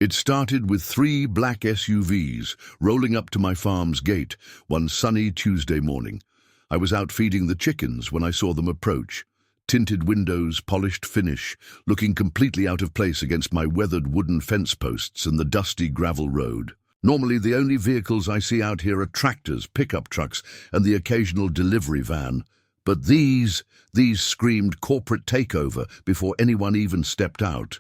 It started with 3 black SUVs rolling up to my farm's gate one sunny Tuesday morning. I was out feeding the chickens when I saw them approach. Tinted windows, polished finish, looking completely out of place against my weathered wooden fence posts and the dusty gravel road. Normally, the only vehicles I see out here are tractors, pickup trucks, and the occasional delivery van. But these screamed corporate takeover before anyone even stepped out.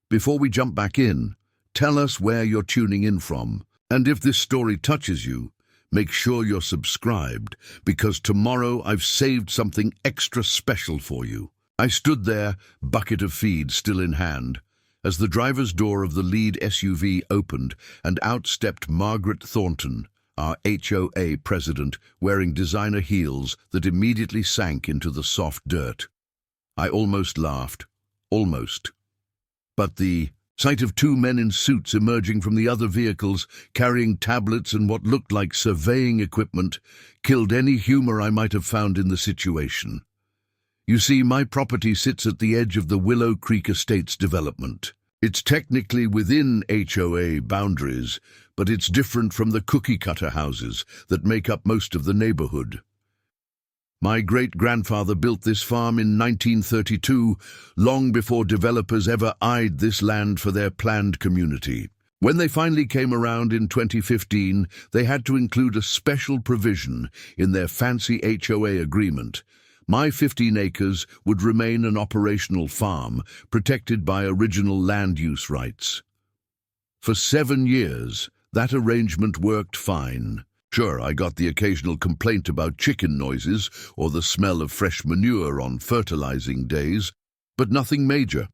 Before we jump back in, tell us where you're tuning in from. And if this story touches you, make sure you're subscribed, because tomorrow I've saved something extra special for you. I stood there, bucket of feed still in hand, as the driver's door of the lead SUV opened and out stepped Margaret Thornton, our HOA president, wearing designer heels that immediately sank into the soft dirt. I almost laughed. Almost. But the sight of 2 men in suits emerging from the other vehicles, carrying tablets and what looked like surveying equipment, killed any humor I might have found in the situation. You see, my property sits at the edge of the Willow Creek Estates development. It's technically within HOA boundaries, but it's different from the cookie-cutter houses that make up most of the neighborhood. My great-grandfather built this farm in 1932, long before developers ever eyed this land for their planned community. When they finally came around in 2015, they had to include a special provision in their fancy HOA agreement. My 15 acres would remain an operational farm, protected by original land use rights. For 7 years, that arrangement worked fine. Sure, I got the occasional complaint about chicken noises or the smell of fresh manure on fertilizing days, but nothing major.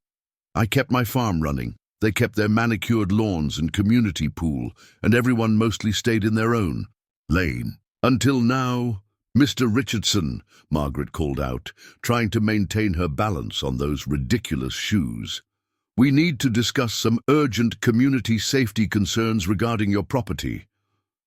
I kept my farm running. They kept their manicured lawns and community pool, and everyone mostly stayed in their own lane. Until now, Mr. Richardson, Margaret called out, trying to maintain her balance on those ridiculous shoes. We need to discuss some urgent community safety concerns regarding your property.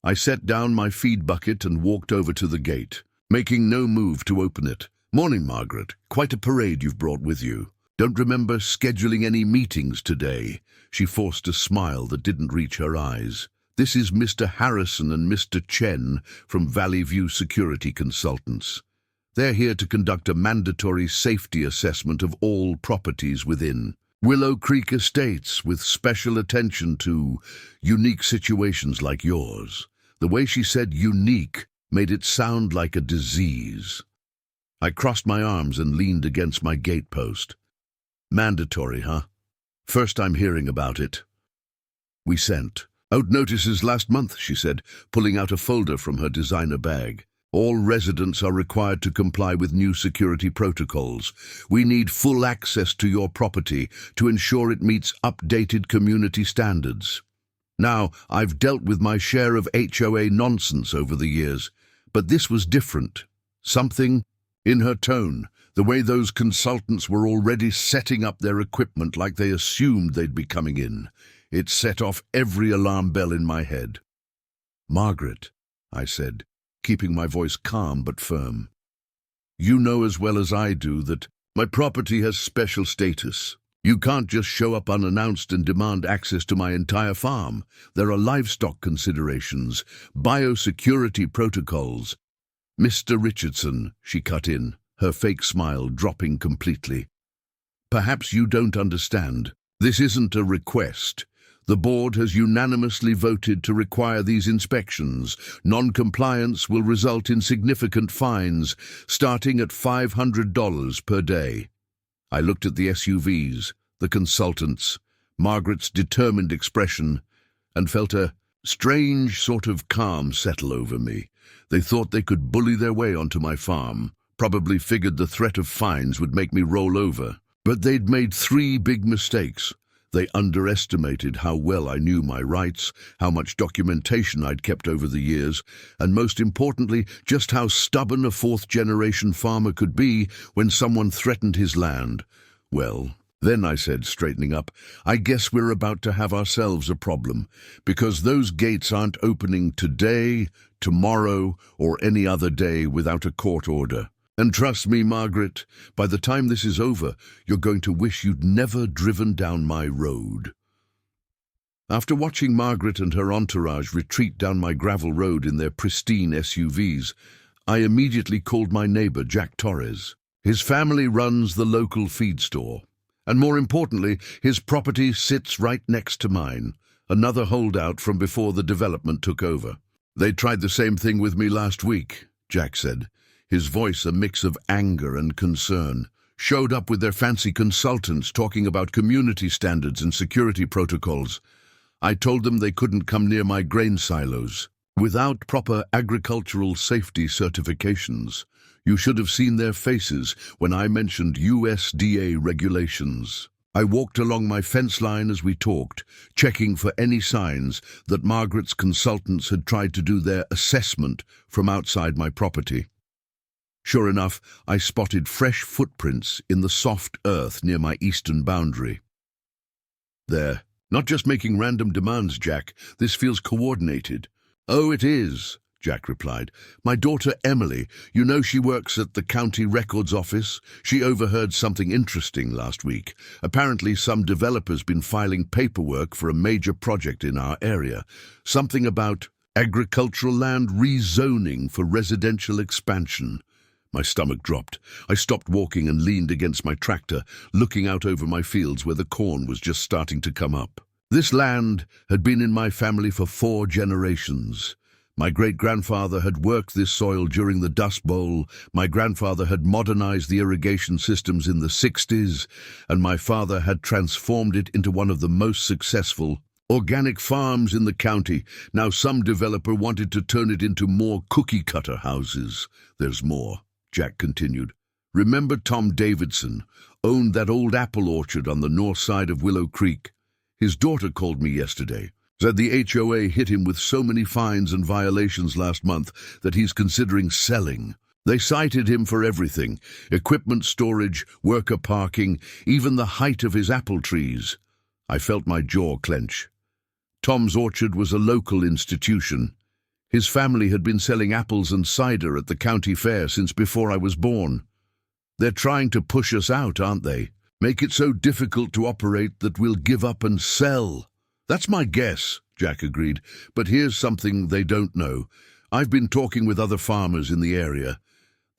I set down my feed bucket and walked over to the gate, making no move to open it. Morning, Margaret. Quite a parade you've brought with you. Don't remember scheduling any meetings today. She forced a smile that didn't reach her eyes. This is Mr. Harrison and Mr. Chen from Valley View Security Consultants. They're here to conduct a mandatory safety assessment of all properties within Willow Creek Estates, with special attention to unique situations like yours. The way she said unique made it sound like a disease. I crossed my arms and leaned against my gatepost. Mandatory, huh? First I'm hearing about it. We sent out notices last month, she said, pulling out a folder from her designer bag. All residents are required to comply with new security protocols. We need full access to your property to ensure it meets updated community standards. Now, I've dealt with my share of HOA nonsense over the years, but this was different. Something in her tone, the way those consultants were already setting up their equipment like they assumed they'd be coming in. It set off every alarm bell in my head. Margaret, I said, keeping my voice calm but firm. You know as well as I do that my property has special status. You can't just show up unannounced and demand access to my entire farm. There are livestock considerations, biosecurity protocols. Mr. Richardson, she cut in, her fake smile dropping completely. Perhaps you don't understand. This isn't a request. The board has unanimously voted to require these inspections. Non-compliance will result in significant fines, starting at $500 per day. I looked at the SUVs, the consultants, Margaret's determined expression, and felt a strange sort of calm settle over me. They thought they could bully their way onto my farm, probably figured the threat of fines would make me roll over. But they'd made 3 big mistakes. They underestimated how well I knew my rights, how much documentation I'd kept over the years, and most importantly, just how stubborn a 4th-generation farmer could be when someone threatened his land. Well, then I said, straightening up, I guess we're about to have ourselves a problem, because those gates aren't opening today, tomorrow, or any other day without a court order. And trust me, Margaret, by the time this is over, you're going to wish you'd never driven down my road. After watching Margaret and her entourage retreat down my gravel road in their pristine SUVs, I immediately called my neighbor, Jack Torres. His family runs the local feed store, and more importantly, his property sits right next to mine, another holdout from before the development took over. They tried the same thing with me last week, Jack said, his voice a mix of anger and concern. Showed up with their fancy consultants talking about community standards and security protocols. I told them they couldn't come near my grain silos. Without proper agricultural safety certifications, you should have seen their faces when I mentioned USDA regulations. I walked along my fence line as we talked, checking for any signs that Margaret's consultants had tried to do their assessment from outside my property. Sure enough, I spotted fresh footprints in the soft earth near my eastern boundary. There. Not just making random demands, Jack. This feels coordinated. Oh, it is, Jack replied. My daughter Emily, you know she works at the county records office. She overheard something interesting last week. Apparently some developer's been filing paperwork for a major project in our area. Something about agricultural land rezoning for residential expansion. My stomach dropped. I stopped walking and leaned against my tractor, looking out over my fields where the corn was just starting to come up. This land had been in my family for 4 generations. My great-grandfather had worked this soil during the Dust Bowl, my grandfather had modernized the irrigation systems in the 60s, and my father had transformed it into one of the most successful organic farms in the county. Now some developer wanted to turn it into more cookie-cutter houses. There's more, Jack continued. Remember Tom Davidson owned that old apple orchard on the north side of Willow Creek? His daughter called me yesterday, said the HOA hit him with so many fines and violations last month that he's considering selling. They cited him for everything: equipment storage, worker parking, even the height of his apple trees. I felt my jaw clench. Tom's orchard was a local institution. His family had been selling apples and cider at the county fair since before I was born. They're trying to push us out, aren't they? Make it so difficult to operate that we'll give up and sell. That's my guess, Jack agreed. But here's something they don't know. I've been talking with other farmers in the area.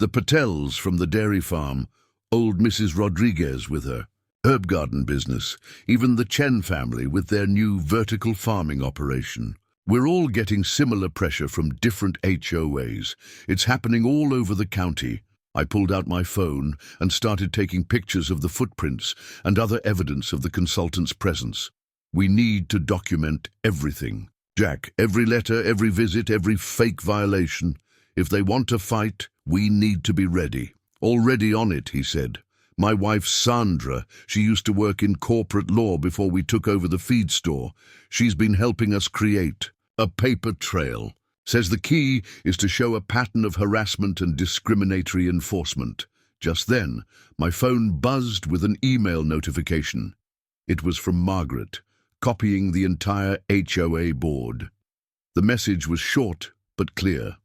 The Patels from the dairy farm, old Mrs. Rodriguez with her herb garden business, even the Chen family with their new vertical farming operation. We're all getting similar pressure from different HOAs. It's happening all over the county. I pulled out my phone and started taking pictures of the footprints and other evidence of the consultant's presence. We need to document everything. Jack, every letter, every visit, every fake violation. If they want to fight, we need to be ready. Already on it, he said. My wife Sandra, she used to work in corporate law before we took over the feed store. She's been helping us create a paper trail. Says the key is to show a pattern of harassment and discriminatory enforcement. Just then, my phone buzzed with an email notification. It was from Margaret, copying the entire HOA board. The message was short but clear.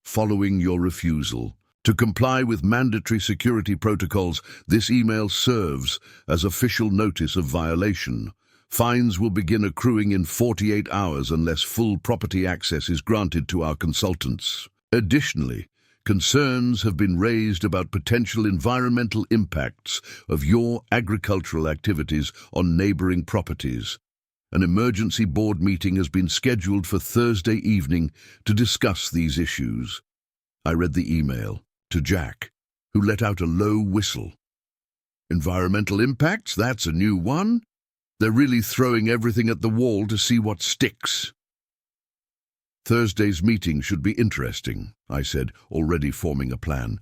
Following your refusal to comply with mandatory security protocols, this email serves as official notice of violation. Fines will begin accruing in 48 hours unless full property access is granted to our consultants. Additionally, concerns have been raised about potential environmental impacts of your agricultural activities on neighboring properties. An emergency board meeting has been scheduled for Thursday evening to discuss these issues. I read the email to Jack, who let out a low whistle. Environmental impacts? That's a new one. They're really throwing everything at the wall to see what sticks. Thursday's meeting should be interesting, I said, already forming a plan.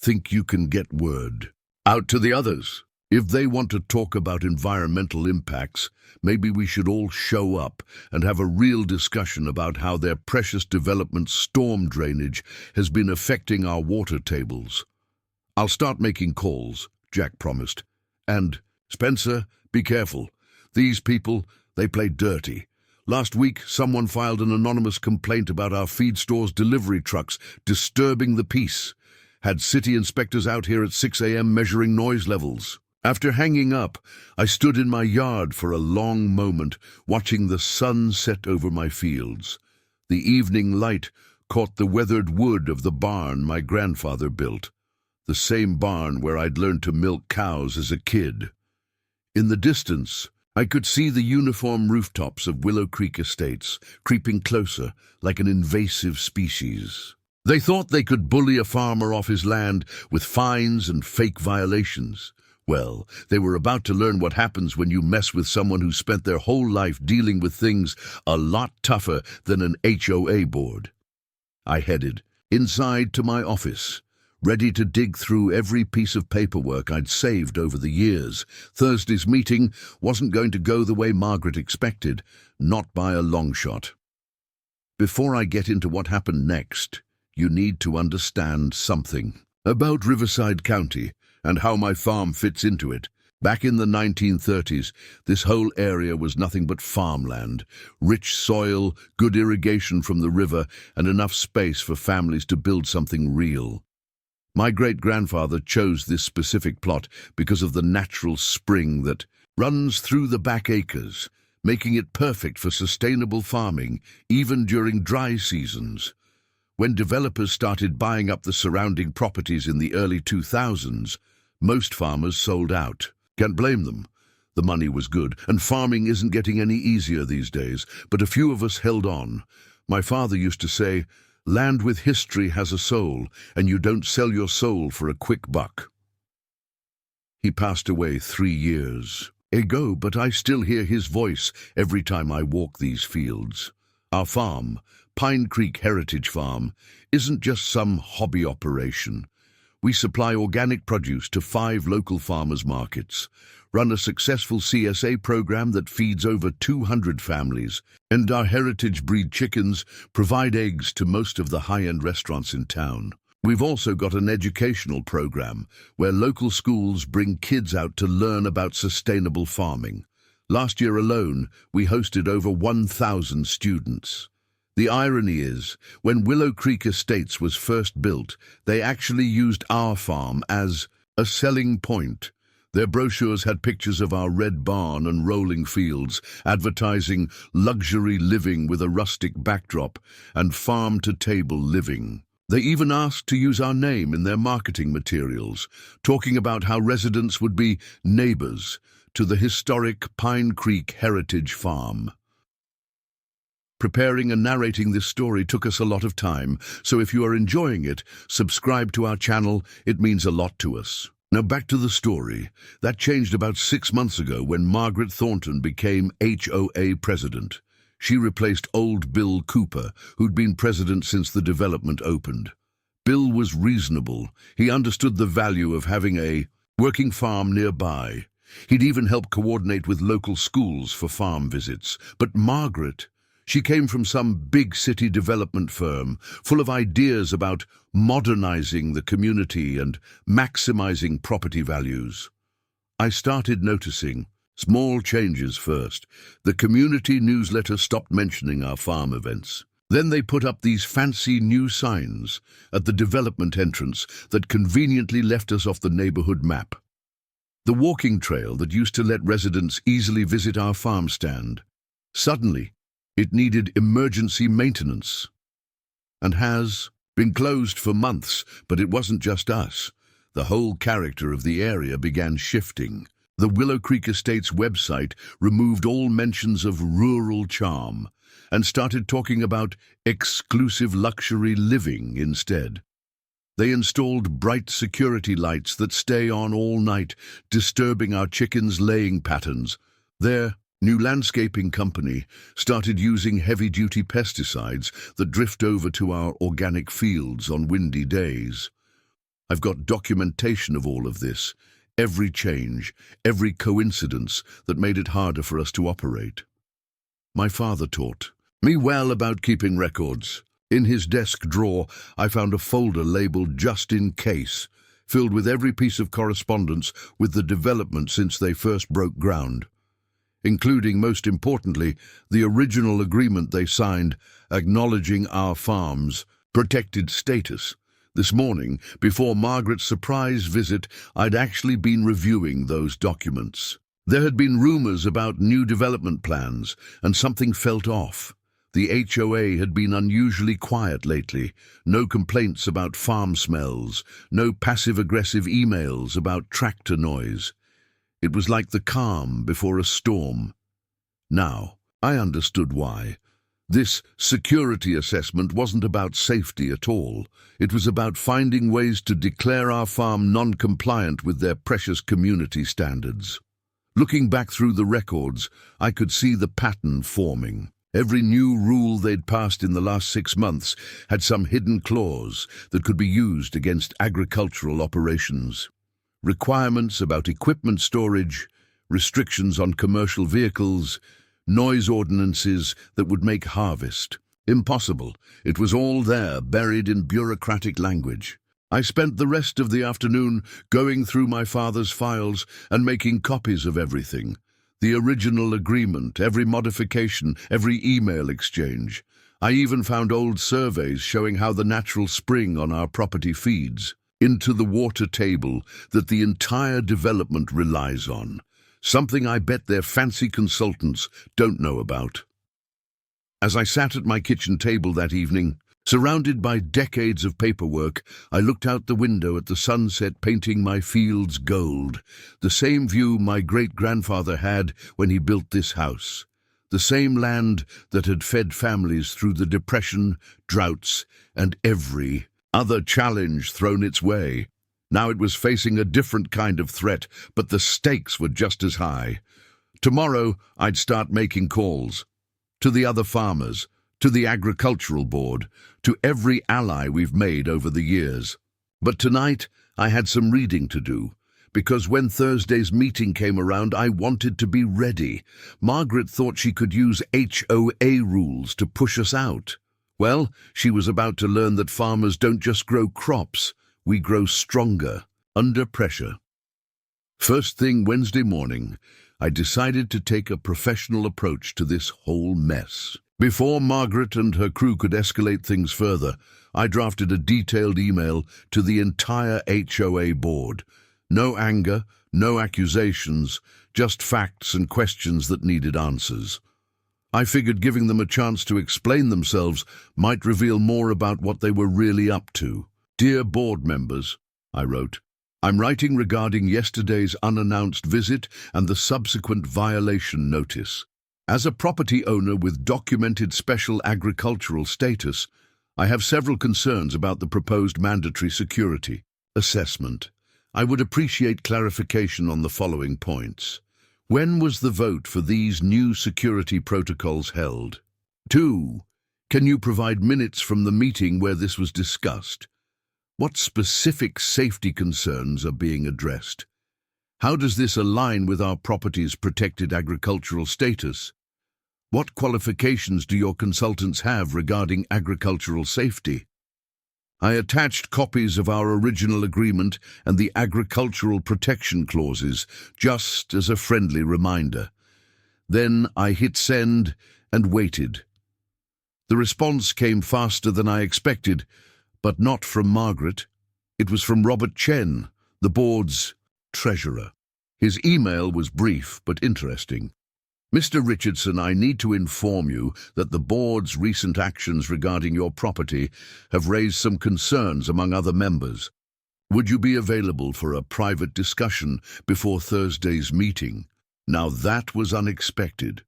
Think you can get word out to the others? If they want to talk about environmental impacts, maybe we should all show up and have a real discussion about how their precious development storm drainage has been affecting our water tables. I'll start making calls, Jack promised. And, Spencer, be careful. These people, they play dirty. Last week, someone filed an anonymous complaint about our feed store's delivery trucks disturbing the peace. Had city inspectors out here at 6 a.m. measuring noise levels. After hanging up, I stood in my yard for a long moment, watching the sun set over my fields. The evening light caught the weathered wood of the barn my grandfather built, the same barn where I'd learned to milk cows as a kid. In the distance, I could see the uniform rooftops of Willow Creek Estates creeping closer like an invasive species. They thought they could bully a farmer off his land with fines and fake violations. Well, they were about to learn what happens when you mess with someone who spent their whole life dealing with things a lot tougher than an HOA board. I headed inside to my office, ready to dig through every piece of paperwork I'd saved over the years. Thursday's meeting wasn't going to go the way Margaret expected, not by a long shot. Before I get into what happened next, you need to understand something about Riverside County and how my farm fits into it. Back in the 1930s, this whole area was nothing but farmland, rich soil, good irrigation from the river, and enough space for families to build something real. My great-grandfather chose this specific plot because of the natural spring that runs through the back acres, making it perfect for sustainable farming, even during dry seasons. When developers started buying up the surrounding properties in the early 2000s, most farmers sold out. Can't blame them. The money was good, and farming isn't getting any easier these days, but a few of us held on. My father used to say, "Land with history has a soul, and you don't sell your soul for a quick buck." He passed away 3 years ago, but I still hear his voice every time I walk these fields. Our farm, Pine Creek Heritage Farm, isn't just some hobby operation. We supply organic produce to 5 local farmers markets, run a successful CSA program that feeds over 200 families, and our heritage breed chickens provide eggs to most of the high-end restaurants in town. We've also got an educational program where local schools bring kids out to learn about sustainable farming. Last year alone, we hosted over 1,000 students. The irony is, when Willow Creek Estates was first built, they actually used our farm as a selling point. Their brochures had pictures of our red barn and rolling fields, advertising luxury living with a rustic backdrop and farm-to-table living. They even asked to use our name in their marketing materials, talking about how residents would be neighbors to the historic Pine Creek Heritage Farm. Preparing and narrating this story took us a lot of time, so if you are enjoying it, subscribe to our channel. It means a lot to us. Now back to the story. That changed about 6 months ago when Margaret Thornton became HOA president. She replaced old Bill Cooper, who'd been president since the development opened. Bill was reasonable. He understood the value of having a working farm nearby. He'd even help coordinate with local schools for farm visits. But Margaret, she came from some big city development firm, full of ideas about modernizing the community and maximizing property values. I started noticing small changes first. The community newsletter stopped mentioning our farm events. Then they put up these fancy new signs at the development entrance that conveniently left us off the neighborhood map. The walking trail that used to let residents easily visit our farm stand. Suddenly, it needed emergency maintenance and has been closed for months, but it wasn't just us. The whole character of the area began shifting. The Willow Creek Estates website removed all mentions of rural charm and started talking about exclusive luxury living instead. They installed bright security lights that stay on all night, disturbing our chickens' laying patterns. Their new landscaping company started using heavy-duty pesticides that drift over to our organic fields on windy days. I've got documentation of all of this, every change, every coincidence that made it harder for us to operate. My father taught me well about keeping records. In his desk drawer, I found a folder labeled "Just in Case," filled with every piece of correspondence with the development since they first broke ground, including, most importantly, the original agreement they signed acknowledging our farm's protected status. This morning, before Margaret's surprise visit, I'd actually been reviewing those documents. There had been rumors about new development plans, and something felt off. The HOA had been unusually quiet lately. No complaints about farm smells, no passive-aggressive emails about tractor noise. It was like the calm before a storm. Now, I understood why. This security assessment wasn't about safety at all. It was about finding ways to declare our farm non-compliant with their precious community standards. Looking back through the records, I could see the pattern forming. Every new rule they'd passed in the last 6 months had some hidden clause that could be used against agricultural operations. Requirements about equipment storage, restrictions on commercial vehicles, noise ordinances that would make harvest impossible. It was all there, buried in bureaucratic language. I spent the rest of the afternoon going through my father's files and making copies of everything. The original agreement, every modification, every email exchange. I even found old surveys showing how the natural spring on our property feeds into the water table that the entire development relies on. Something I bet their fancy consultants don't know about. As I sat at my kitchen table that evening, surrounded by decades of paperwork, I looked out the window at the sunset painting my fields gold, the same view my great-grandfather had when he built this house, the same land that had fed families through the Depression, droughts, and every other challenge thrown its way. Now it was facing a different kind of threat, but the stakes were just as high. Tomorrow, I'd start making calls. To the other farmers, to the agricultural board, to every ally we've made over the years. But tonight, I had some reading to do, because when Thursday's meeting came around, I wanted to be ready. Margaret thought she could use HOA rules to push us out. Well, she was about to learn that farmers don't just grow crops, we grow stronger, under pressure. First thing Wednesday morning, I decided to take a professional approach to this whole mess. Before Margaret and her crew could escalate things further, I drafted a detailed email to the entire HOA board. No anger, no accusations, just facts and questions that needed answers. I figured giving them a chance to explain themselves might reveal more about what they were really up to. Dear board members, I wrote, I'm writing regarding yesterday's unannounced visit and the subsequent violation notice. As a property owner with documented special agricultural status, I have several concerns about the proposed mandatory security assessment. I would appreciate clarification on the following points. When was the vote for these new security protocols held? 2. Can you provide minutes from the meeting where this was discussed? What specific safety concerns are being addressed? How does this align with our property's protected agricultural status? What qualifications do your consultants have regarding agricultural safety? I attached copies of our original agreement and the agricultural protection clauses, just as a friendly reminder. Then I hit send and waited. The response came faster than I expected, but not from Margaret. It was from Robert Chen, the board's treasurer. His email was brief but interesting. Mr. Richardson, I need to inform you that the board's recent actions regarding your property have raised some concerns among other members. Would you be available for a private discussion before Thursday's meeting? Now that was unexpected.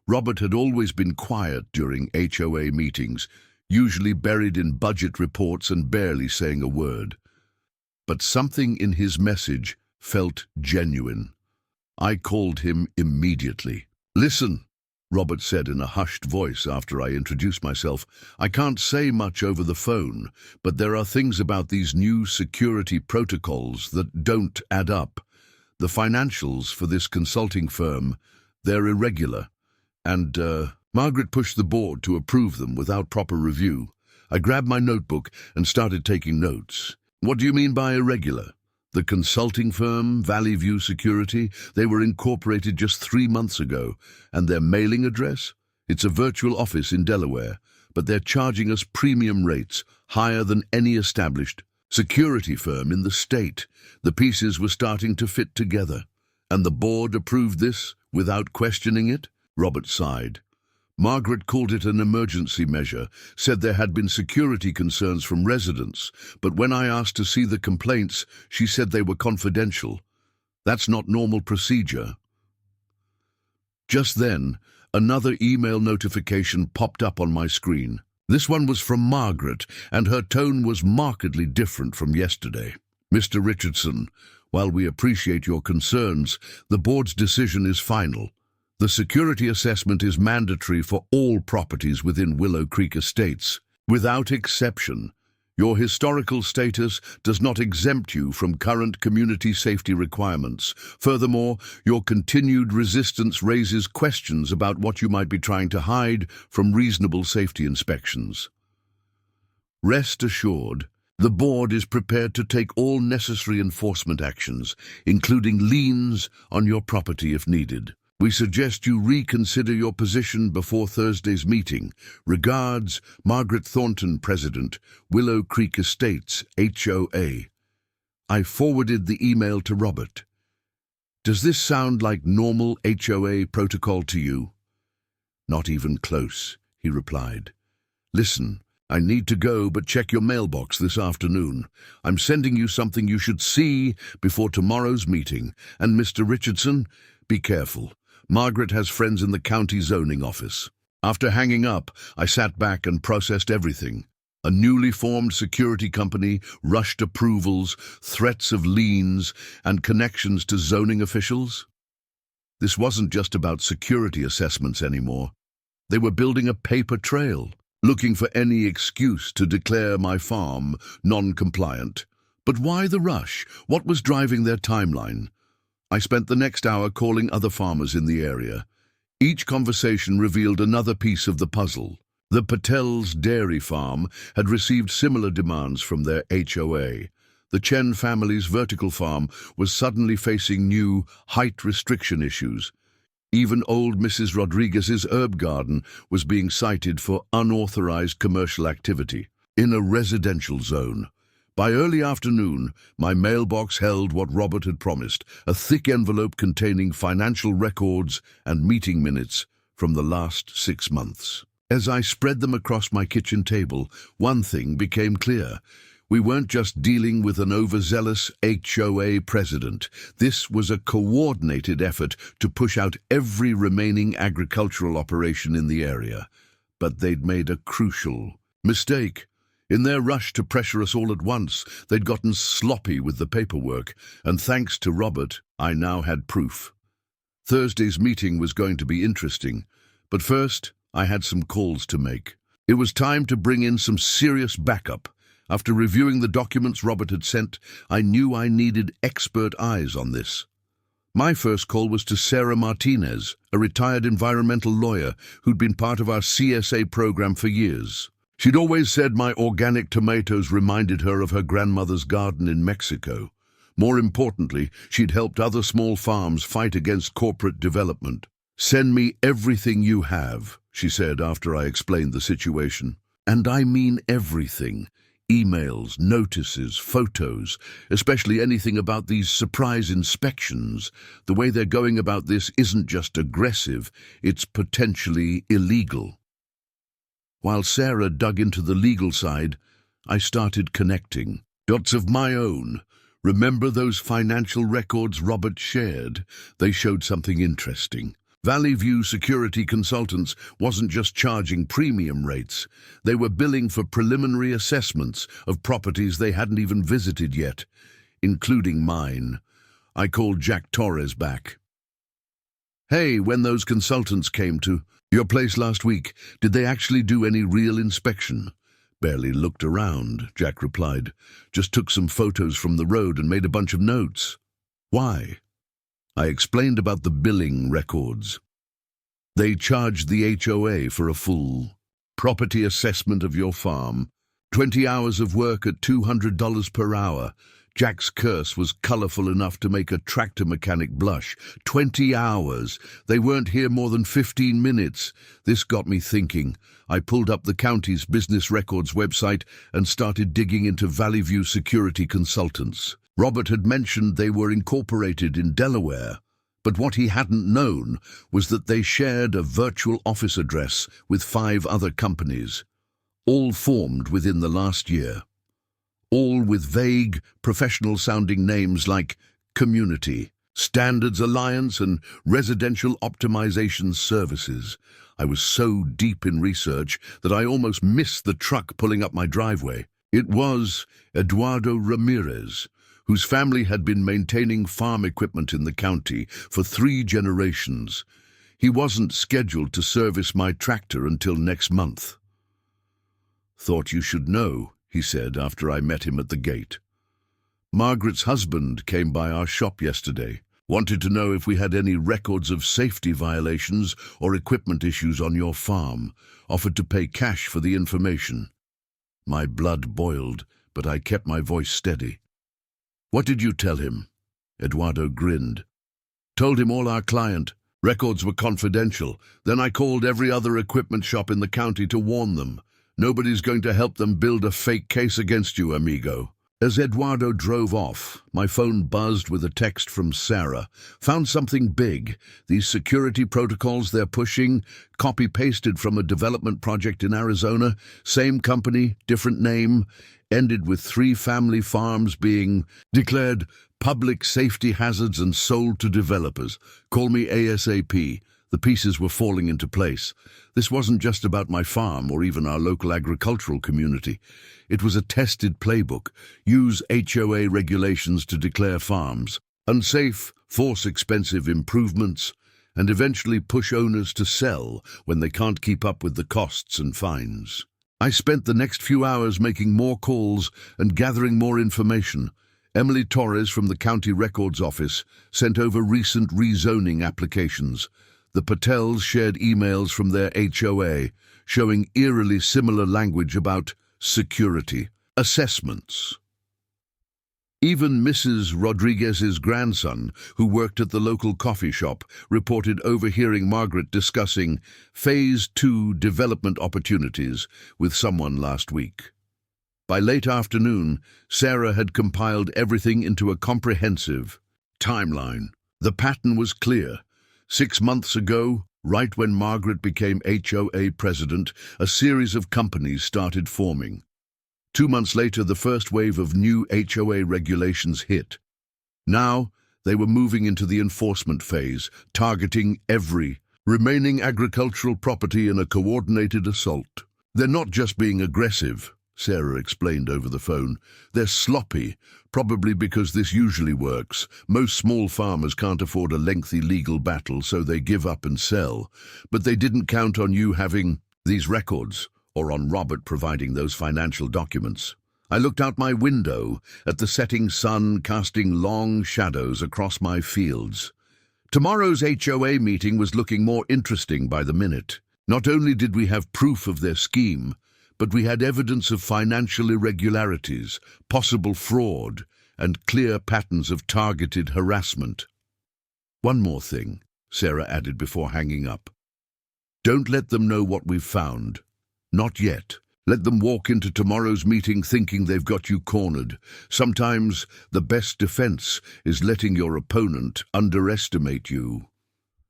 Robert had always been quiet during HOA meetings, usually buried in budget reports and barely saying a word. But something in his message felt genuine. I called him immediately. Listen, Robert said in a hushed voice after I introduced myself. I can't say much over the phone, but there are things about these new security protocols that don't add up. The financials for this consulting firm, they're irregular. And, Margaret pushed the board to approve them without proper review. I grabbed my notebook and started taking notes. What do you mean by irregular? The consulting firm, Valley View Security, they were incorporated just 3 months ago, and their mailing address? It's a virtual office in Delaware, but they're charging us premium rates, higher than any established. security firm in the state. The pieces were starting to fit together. And the board approved this without questioning it? Robert sighed. Margaret called it an emergency measure, said there had been security concerns from residents, but when I asked to see the complaints, she said they were confidential. That's not normal procedure. Just then, another email notification popped up on my screen. This one was from Margaret, and her tone was markedly different from yesterday. Mr. Richardson, while we appreciate your concerns, the board's decision is final. The security assessment is mandatory for all properties within Willow Creek Estates. Without exception, your historical status does not exempt you from current community safety requirements. Furthermore, your continued resistance raises questions about what you might be trying to hide from reasonable safety inspections. Rest assured, the board is prepared to take all necessary enforcement actions, including liens on your property if needed. We suggest you reconsider your position before Thursday's meeting. Regards, Margaret Thornton, President, Willow Creek Estates, HOA. I forwarded the email to Robert. Does this sound like normal HOA protocol to you? Not even close, he replied. Listen, I need to go, but check your mailbox this afternoon. I'm sending you something you should see before tomorrow's meeting. And Mr. Richardson, be careful. Margaret has friends in the county zoning office. After hanging up, I sat back and processed everything. A newly formed security company, rushed approvals, threats of liens, and connections to zoning officials. This wasn't just about security assessments anymore. They were building a paper trail, looking for any excuse to declare my farm non-compliant. But why the rush? What was driving their timeline? I spent the next hour calling other farmers in the area. Each conversation revealed another piece of the puzzle. The Patel's dairy farm had received similar demands from their HOA. The Chen family's vertical farm was suddenly facing new height restriction issues. Even old Mrs. Rodriguez's herb garden was being cited for unauthorized commercial activity in a residential zone. By early afternoon, my mailbox held what Robert had promised, a thick envelope containing financial records and meeting minutes from the last 6 months. As I spread them across my kitchen table, one thing became clear. We weren't just dealing with an overzealous HOA president. This was a coordinated effort to push out every remaining agricultural operation in the area. But they'd made a crucial mistake. In their rush to pressure us all at once, they'd gotten sloppy with the paperwork, and thanks to Robert, I now had proof. Thursday's meeting was going to be interesting, but first, I had some calls to make. It was time to bring in some serious backup. After reviewing the documents Robert had sent, I knew I needed expert eyes on this. My first call was to Sarah Martinez, a retired environmental lawyer who'd been part of our CSA program for years. She'd always said my organic tomatoes reminded her of her grandmother's garden in Mexico. More importantly, she'd helped other small farms fight against corporate development. "Send me everything you have," she said after I explained the situation. And I mean everything. Emails, notices, photos, especially anything about these surprise inspections. The way they're going about this isn't just aggressive, it's potentially illegal. While Sarah dug into the legal side, I started connecting dots of my own. Remember those financial records Robert shared? They showed something interesting. Valley View Security Consultants wasn't just charging premium rates. They were billing for preliminary assessments of properties they hadn't even visited yet, including mine. I called Jack Torres back. "Hey, when those consultants came to your place last week, did they actually do any real inspection?" "Barely looked around," Jack replied. "Just took some photos from the road and made a bunch of notes." "Why?" I explained about the billing records. "They charged the HOA for a full property assessment of your farm. 20 hours of work at $200 per hour. Jack's curse was colourful enough to make a tractor mechanic blush. 20 hours. They weren't here more than 15 minutes. This got me thinking. I pulled up the county's business records website and started digging into Valley View Security Consultants. Robert had mentioned they were incorporated in Delaware, but what he hadn't known was that they shared a virtual office address with 5 other companies, all formed within the last year. All with vague, professional-sounding names like Community, Standards Alliance, and Residential Optimization Services. I was so deep in research that I almost missed the truck pulling up my driveway. It was Eduardo Ramirez, whose family had been maintaining farm equipment in the county for 3 generations. He wasn't scheduled to service my tractor until next month. "Thought you should know," he said after I met him at the gate. "Margaret's husband came by our shop yesterday. Wanted to know if we had any records of safety violations or equipment issues on your farm. Offered to pay cash for the information." My blood boiled, but I kept my voice steady. "What did you tell him?" Eduardo grinned. "Told him all our client. Records were confidential. Then I called every other equipment shop in the county to warn them. Nobody's going to help them build a fake case against you, amigo." As Eduardo drove off, my phone buzzed with a text from Sarah. "Found something big. These security protocols they're pushing, copy-pasted from a development project in Arizona, same company, different name, ended with 3 family farms being declared public safety hazards and sold to developers. Call me ASAP." The pieces were falling into place. This wasn't just about my farm or even our local agricultural community. It was a tested playbook. Use HOA regulations to declare farms unsafe, force expensive improvements, and eventually push owners to sell when they can't keep up with the costs and fines. I spent the next few hours making more calls and gathering more information. Emily Torres from the County Records Office sent over recent rezoning applications. The Patels shared emails from their HOA, showing eerily similar language about security assessments. Even Mrs. Rodriguez's grandson, who worked at the local coffee shop, reported overhearing Margaret discussing Phase 2 development opportunities with someone last week. By late afternoon, Sarah had compiled everything into a comprehensive timeline. The pattern was clear. 6 months ago, right when Margaret became HOA president, a series of companies started forming. 2 months later, the first wave of new HOA regulations hit. Now, they were moving into the enforcement phase, targeting every remaining agricultural property in a coordinated assault. "They're not just being aggressive," Sarah explained over the phone. "They're sloppy, probably because this usually works. Most small farmers can't afford a lengthy legal battle, so they give up and sell. But they didn't count on you having these records, or on Robert providing those financial documents." I looked out my window at the setting sun casting long shadows across my fields. Tomorrow's HOA meeting was looking more interesting by the minute. Not only did we have proof of their scheme, but we had evidence of financial irregularities, possible fraud, and clear patterns of targeted harassment. "One more thing," Sarah added before hanging up. "Don't let them know what we've found. Not yet. Let them walk into tomorrow's meeting thinking they've got you cornered. Sometimes the best defense is letting your opponent underestimate you."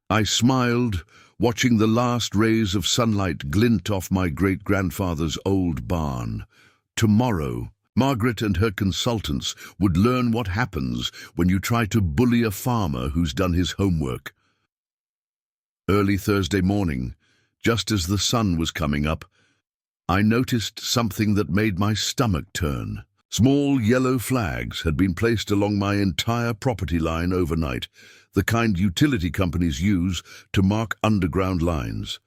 I smiled, watching the last rays of sunlight glint off my great-grandfather's old barn. Tomorrow, Margaret and her consultants would learn what happens when you try to bully a farmer who's done his homework. Early Thursday morning, just as the sun was coming up, I noticed something that made my stomach turn. Small yellow flags had been placed along my entire property line overnight, the kind utility companies use to mark underground lines.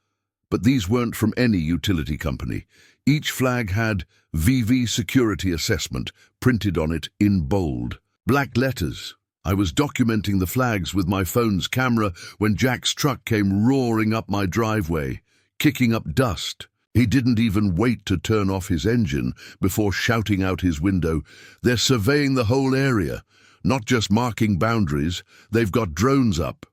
But these weren't from any utility company. Each flag had VV Security Assessment printed on it in bold, black letters. I was documenting the flags with my phone's camera when Jack's truck came roaring up my driveway, kicking up dust. He didn't even wait to turn off his engine before shouting out his window, "They're surveying the whole area, not just marking boundaries, they've got drones up."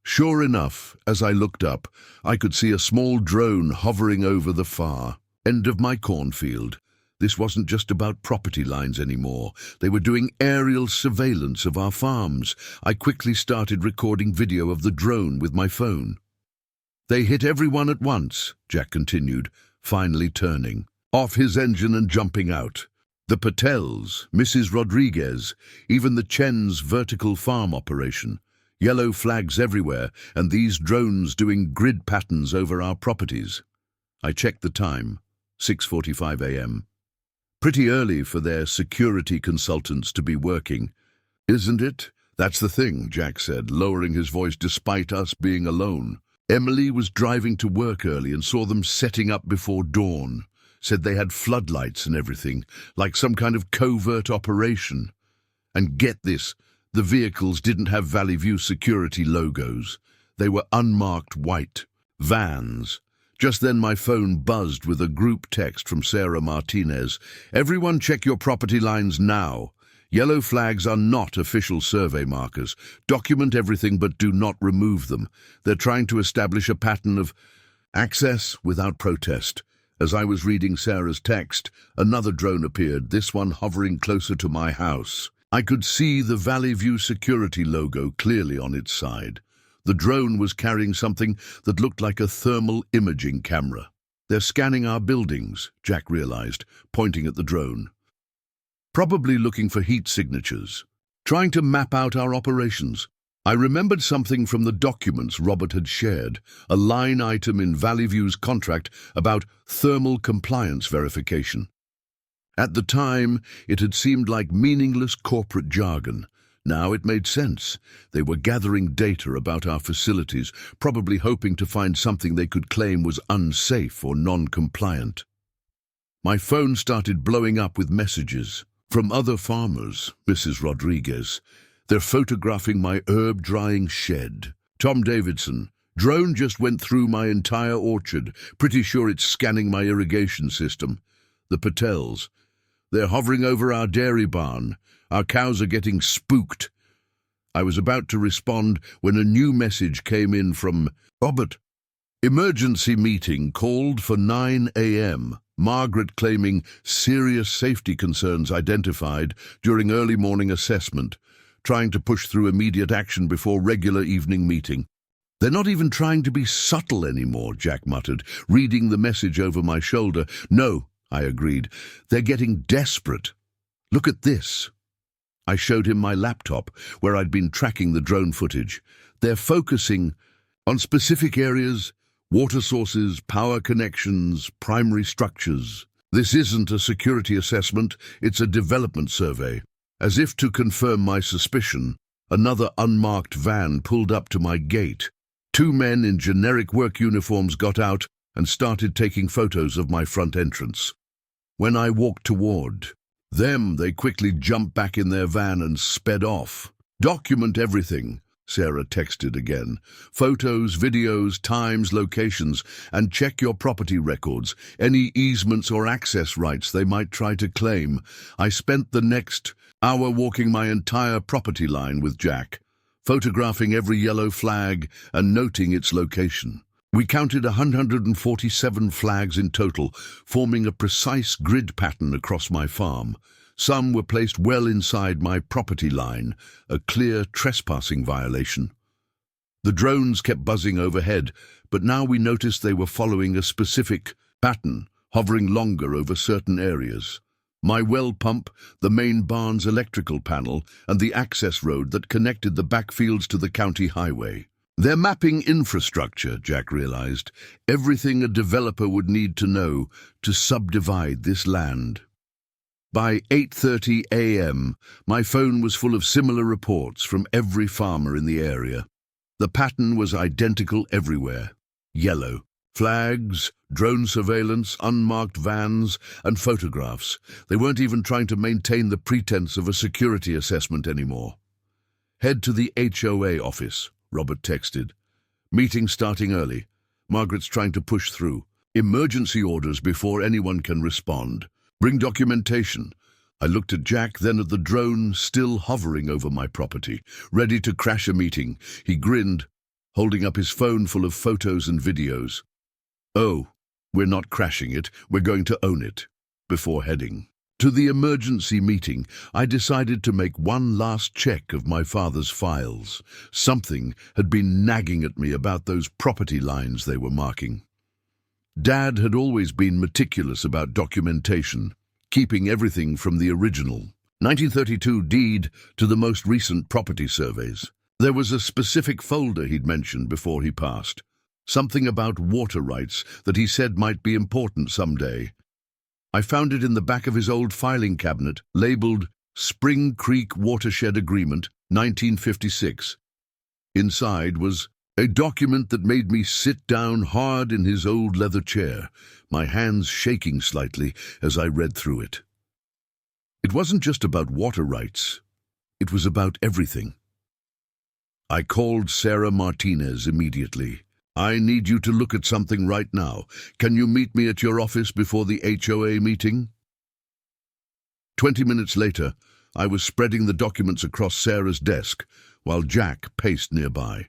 Sure enough, as I looked up, I could see a small drone hovering over the far end of my cornfield. This wasn't just about property lines anymore. They were doing aerial surveillance of our farms. I quickly started recording video of the drone with my phone. "They hit everyone at once," Jack continued, finally turning off his engine and jumping out. "The Patels, Mrs. Rodriguez, even the Chen's vertical farm operation. Yellow flags everywhere, and these drones doing grid patterns over our properties." I checked the time, 6:45 a.m. Pretty early for their security consultants to be working, isn't it? "That's the thing," Jack said, lowering his voice despite us being alone. "Emily was driving to work early and saw them setting up before dawn. Said they had floodlights and everything, like some kind of covert operation. And get this, the vehicles didn't have Valley View security logos. They were unmarked white vans." Just then my phone buzzed with a group text from Sarah Martinez. "Everyone check your property lines now. Yellow flags are not official survey markers. Document everything but do not remove them. They're trying to establish a pattern of access without protest." As I was reading Sarah's text, another drone appeared, this one hovering closer to my house. I could see the Valley View security logo clearly on its side. The drone was carrying something that looked like a thermal imaging camera. "They're scanning our buildings," Jack realized, pointing at the drone. "Probably looking for heat signatures, trying to map out our operations." I remembered something from the documents Robert had shared, a line item in Valley View's contract about thermal compliance verification. At the time, it had seemed like meaningless corporate jargon. Now it made sense. They were gathering data about our facilities, probably hoping to find something they could claim was unsafe or non-compliant. My phone started blowing up with messages from other farmers, Mrs. Rodriguez. "They're photographing my herb drying shed." "Tom Davidson, drone just went through my entire orchard. Pretty sure it's scanning my irrigation system." "The Patels, they're hovering over our dairy barn. Our cows are getting spooked." I was about to respond when a new message came in from Robert. "Emergency meeting called for 9 a.m. Margaret claiming serious safety concerns identified during early morning assessment. Trying to push through immediate action before regular evening meeting." "They're not even trying to be subtle anymore," Jack muttered, reading the message over my shoulder. "No," I agreed. "They're getting desperate. Look at this." I showed him my laptop, where I'd been tracking the drone footage. "They're focusing on specific areas, water sources, power connections, primary structures. This isn't a security assessment, it's a development survey." As if to confirm my suspicion, another unmarked van pulled up to my gate. Two men in generic work uniforms got out and started taking photos of my front entrance. When I walked toward them, they quickly jumped back in their van and sped off. "Document everything," Sarah texted again. "Photos, videos, times, locations, and check your property records, any easements or access rights they might try to claim." I spent the next hour walking my entire property line with Jack, photographing every yellow flag and noting its location. We counted 147 flags in total, forming a precise grid pattern across my farm. Some were placed well inside my property line, a clear trespassing violation. The drones kept buzzing overhead, but now we noticed they were following a specific pattern, hovering longer over certain areas. My well pump, the main barn's electrical panel, and the access road that connected the backfields to the county highway. "They're mapping infrastructure," Jack realized. "Everything a developer would need to know to subdivide this land." By 8:30 a.m., my phone was full of similar reports from every farmer in the area. The pattern was identical everywhere. Yellow flags, drone surveillance, unmarked vans, and photographs. They weren't even trying to maintain the pretense of a security assessment anymore. "Head to the HOA office," Robert texted. "Meeting starting early. Margaret's trying to push through." Emergency orders before anyone can respond. Bring documentation. I looked at Jack, then at the drone still hovering over my property, ready to crash a meeting. He grinned, holding up his phone full of photos and videos. Oh, we're not crashing it, we're going to own it. Before heading to the emergency meeting, I decided to make one last check of my father's files. Something had been nagging at me about those property lines they were marking. Dad had always been meticulous about documentation, keeping everything from the original 1932 deed to the most recent property surveys. There was a specific folder he'd mentioned before he passed, something about water rights that he said might be important someday. I found it in the back of his old filing cabinet, labeled Spring Creek Watershed Agreement, 1956. Inside was a document that made me sit down hard in his old leather chair, my hands shaking slightly as I read through it. It wasn't just about water rights. It was about everything. I called Sarah Martinez immediately. I need you to look at something right now. Can you meet me at your office before the HOA meeting? 20 minutes later, I was spreading the documents across Sarah's desk while Jack paced nearby.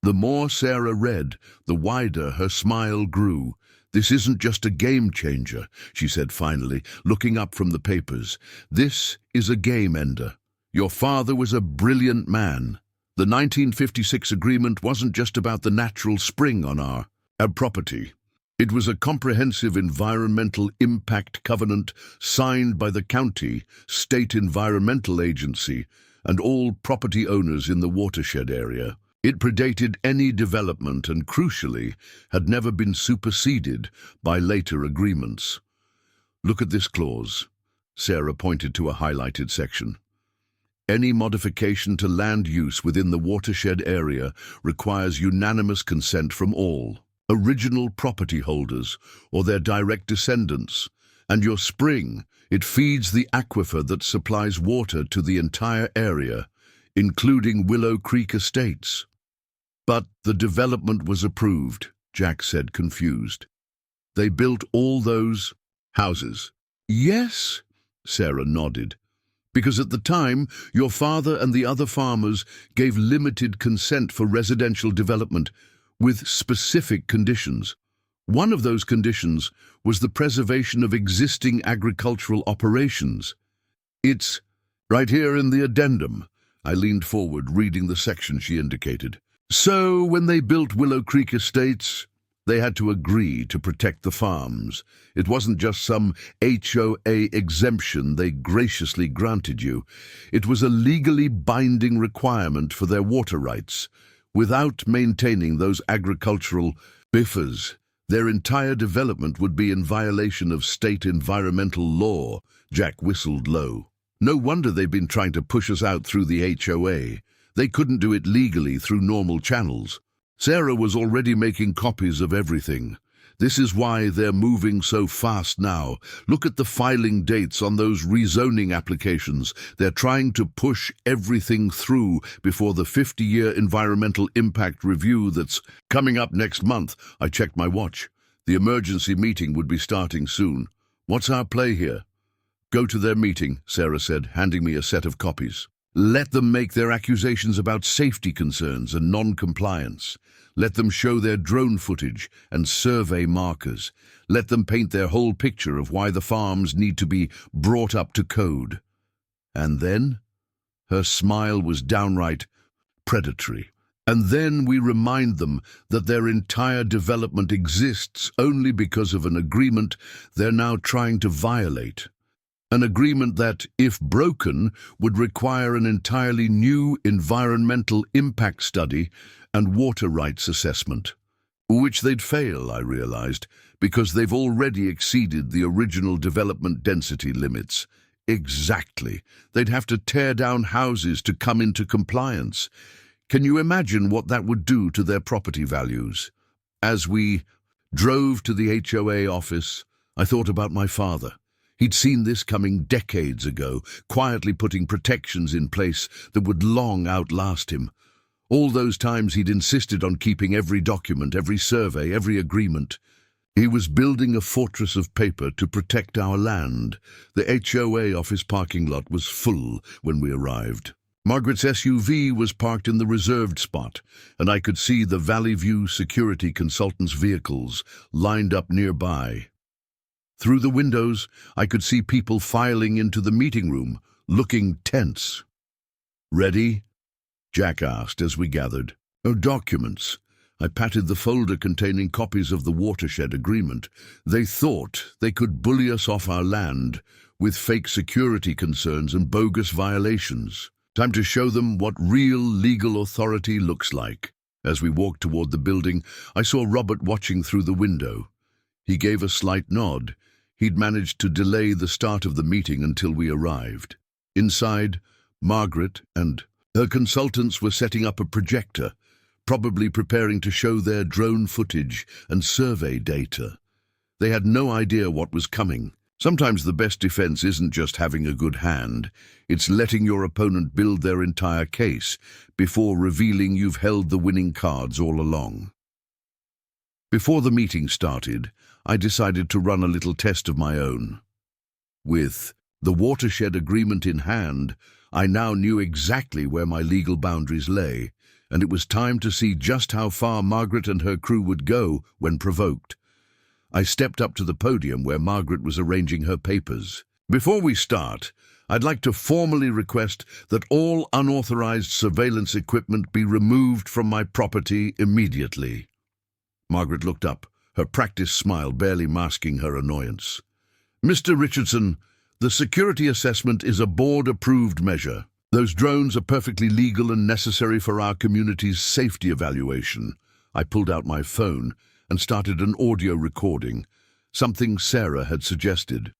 The more Sarah read, the wider her smile grew. This isn't just a game changer, she said finally, looking up from the papers. This is a game ender. Your father was a brilliant man. The 1956 agreement wasn't just about the natural spring on our property. It was a comprehensive environmental impact covenant signed by the county, state environmental agency, and all property owners in the watershed area. It predated any development and, crucially, had never been superseded by later agreements. Look at this clause. Sarah pointed to a highlighted section. Any modification to land use within the watershed area requires unanimous consent from all original property holders or their direct descendants. And your spring, it feeds the aquifer that supplies water to the entire area, including Willow Creek Estates. But the development was approved, Jack said, confused. They built all those houses. Yes, Sarah nodded. Because at the time, your father and the other farmers gave limited consent for residential development with specific conditions. One of those conditions was the preservation of existing agricultural operations. It's right here in the addendum. I leaned forward, reading the section she indicated. So, when they built Willow Creek Estates, they had to agree to protect the farms. It wasn't just some HOA exemption they graciously granted you. It was a legally binding requirement for their water rights. Without maintaining those agricultural buffers, their entire development would be in violation of state environmental law. Jack whistled low. No wonder they've been trying to push us out through the HOA. They couldn't do it legally through normal channels. Sarah was already making copies of everything. This is why they're moving so fast now. Look at the filing dates on those rezoning applications. They're trying to push everything through before the 50-year environmental impact review that's coming up next month. I checked my watch. The emergency meeting would be starting soon. What's our play here? Go to their meeting, Sarah said, handing me a set of copies. Let them make their accusations about safety concerns and non-compliance. Let them show their drone footage and survey markers. Let them paint their whole picture of why the farms need to be brought up to code. And then, her smile was downright predatory. And then we remind them that their entire development exists only because of an agreement they're now trying to violate. An agreement that, if broken, would require an entirely new environmental impact study and water rights assessment, which they'd fail, I realized, because they've already exceeded the original development density limits. Exactly. They'd have to tear down houses to come into compliance. Can you imagine what that would do to their property values? As we drove to the HOA office, I thought about my father. He'd seen this coming decades ago, quietly putting protections in place that would long outlast him. All those times he'd insisted on keeping every document, every survey, every agreement. He was building a fortress of paper to protect our land. The HOA office parking lot was full when we arrived. Margaret's SUV was parked in the reserved spot, and I could see the Valley View security consultants' vehicles lined up nearby. Through the windows, I could see people filing into the meeting room, looking tense. "Ready?" Jack asked as we gathered. "Oh, documents." I patted the folder containing copies of the watershed agreement. They thought they could bully us off our land with fake security concerns and bogus violations. Time to show them what real legal authority looks like. As we walked toward the building, I saw Robert watching through the window. He gave a slight nod. He'd managed to delay the start of the meeting until we arrived. Inside, Margaret and her consultants were setting up a projector, probably preparing to show their drone footage and survey data. They had no idea what was coming. Sometimes the best defense isn't just having a good hand, it's letting your opponent build their entire case before revealing you've held the winning cards all along. Before the meeting started, I decided to run a little test of my own. With the watershed agreement in hand, I now knew exactly where my legal boundaries lay, and it was time to see just how far Margaret and her crew would go when provoked. I stepped up to the podium where Margaret was arranging her papers. "Before we start, I'd like to formally request that all unauthorized surveillance equipment be removed from my property immediately." Margaret looked up, her practiced smile barely masking her annoyance. "Mr. Richardson, the security assessment is a board-approved measure. Those drones are perfectly legal and necessary for our community's safety evaluation." I pulled out my phone and started an audio recording, something Sarah had suggested.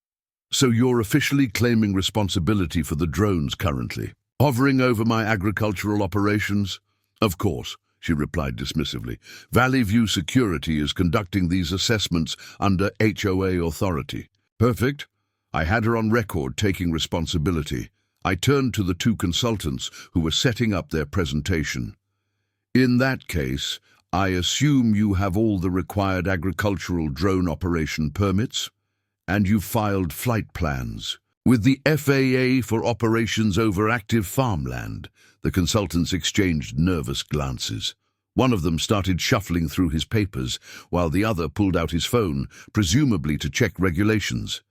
"So you're officially claiming responsibility for the drones currently, hovering over my agricultural operations?" "Of course," she replied dismissively. "Valley View Security is conducting these assessments under HOA authority." "Perfect." I had her on record taking responsibility. I turned to the two consultants who were setting up their presentation. "In that case, I assume you have all the required agricultural drone operation permits, and you've filed flight plans with the FAA for operations over active farmland." The consultants exchanged nervous glances. One of them started shuffling through his papers, while the other pulled out his phone, presumably to check regulations.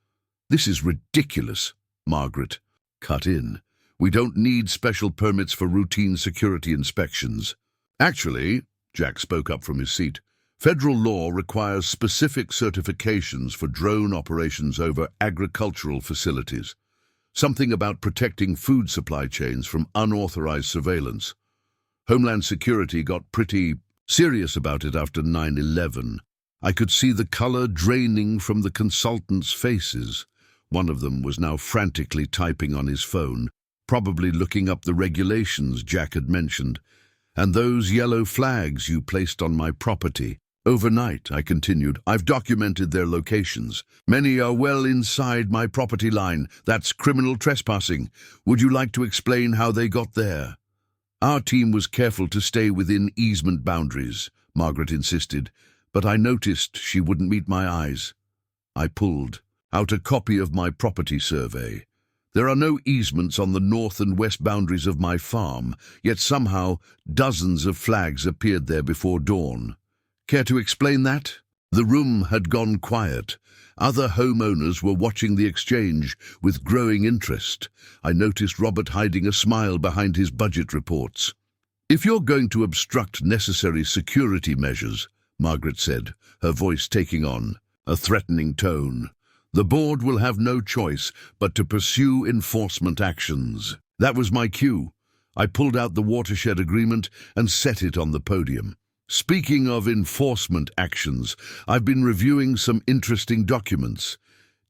"This is ridiculous," Margaret cut in. "We don't need special permits for routine security inspections." "Actually," Jack spoke up from his seat, "federal law requires specific certifications for drone operations over agricultural facilities. Something about protecting food supply chains from unauthorized surveillance. Homeland Security got pretty serious about it after 9/11. I could see the color draining from the consultants' faces. One of them was now frantically typing on his phone, probably looking up the regulations Jack had mentioned. "And those yellow flags you placed on my property. Overnight," I continued, "I've documented their locations. Many are well inside my property line. That's criminal trespassing. Would you like to explain how they got there?" "Our team was careful to stay within easement boundaries," Margaret insisted, but I noticed she wouldn't meet my eyes. I pulled out a copy of my property survey. There are no easements on the north and west boundaries of my farm, yet somehow dozens of flags appeared there before dawn. "Care to explain that?" The room had gone quiet. Other homeowners were watching the exchange with growing interest. I noticed Robert hiding a smile behind his budget reports. "If you're going to obstruct necessary security measures," Margaret said, her voice taking on a threatening tone, "the board will have no choice but to pursue enforcement actions." That was my cue. I pulled out the watershed agreement and set it on the podium. "Speaking of enforcement actions, I've been reviewing some interesting documents.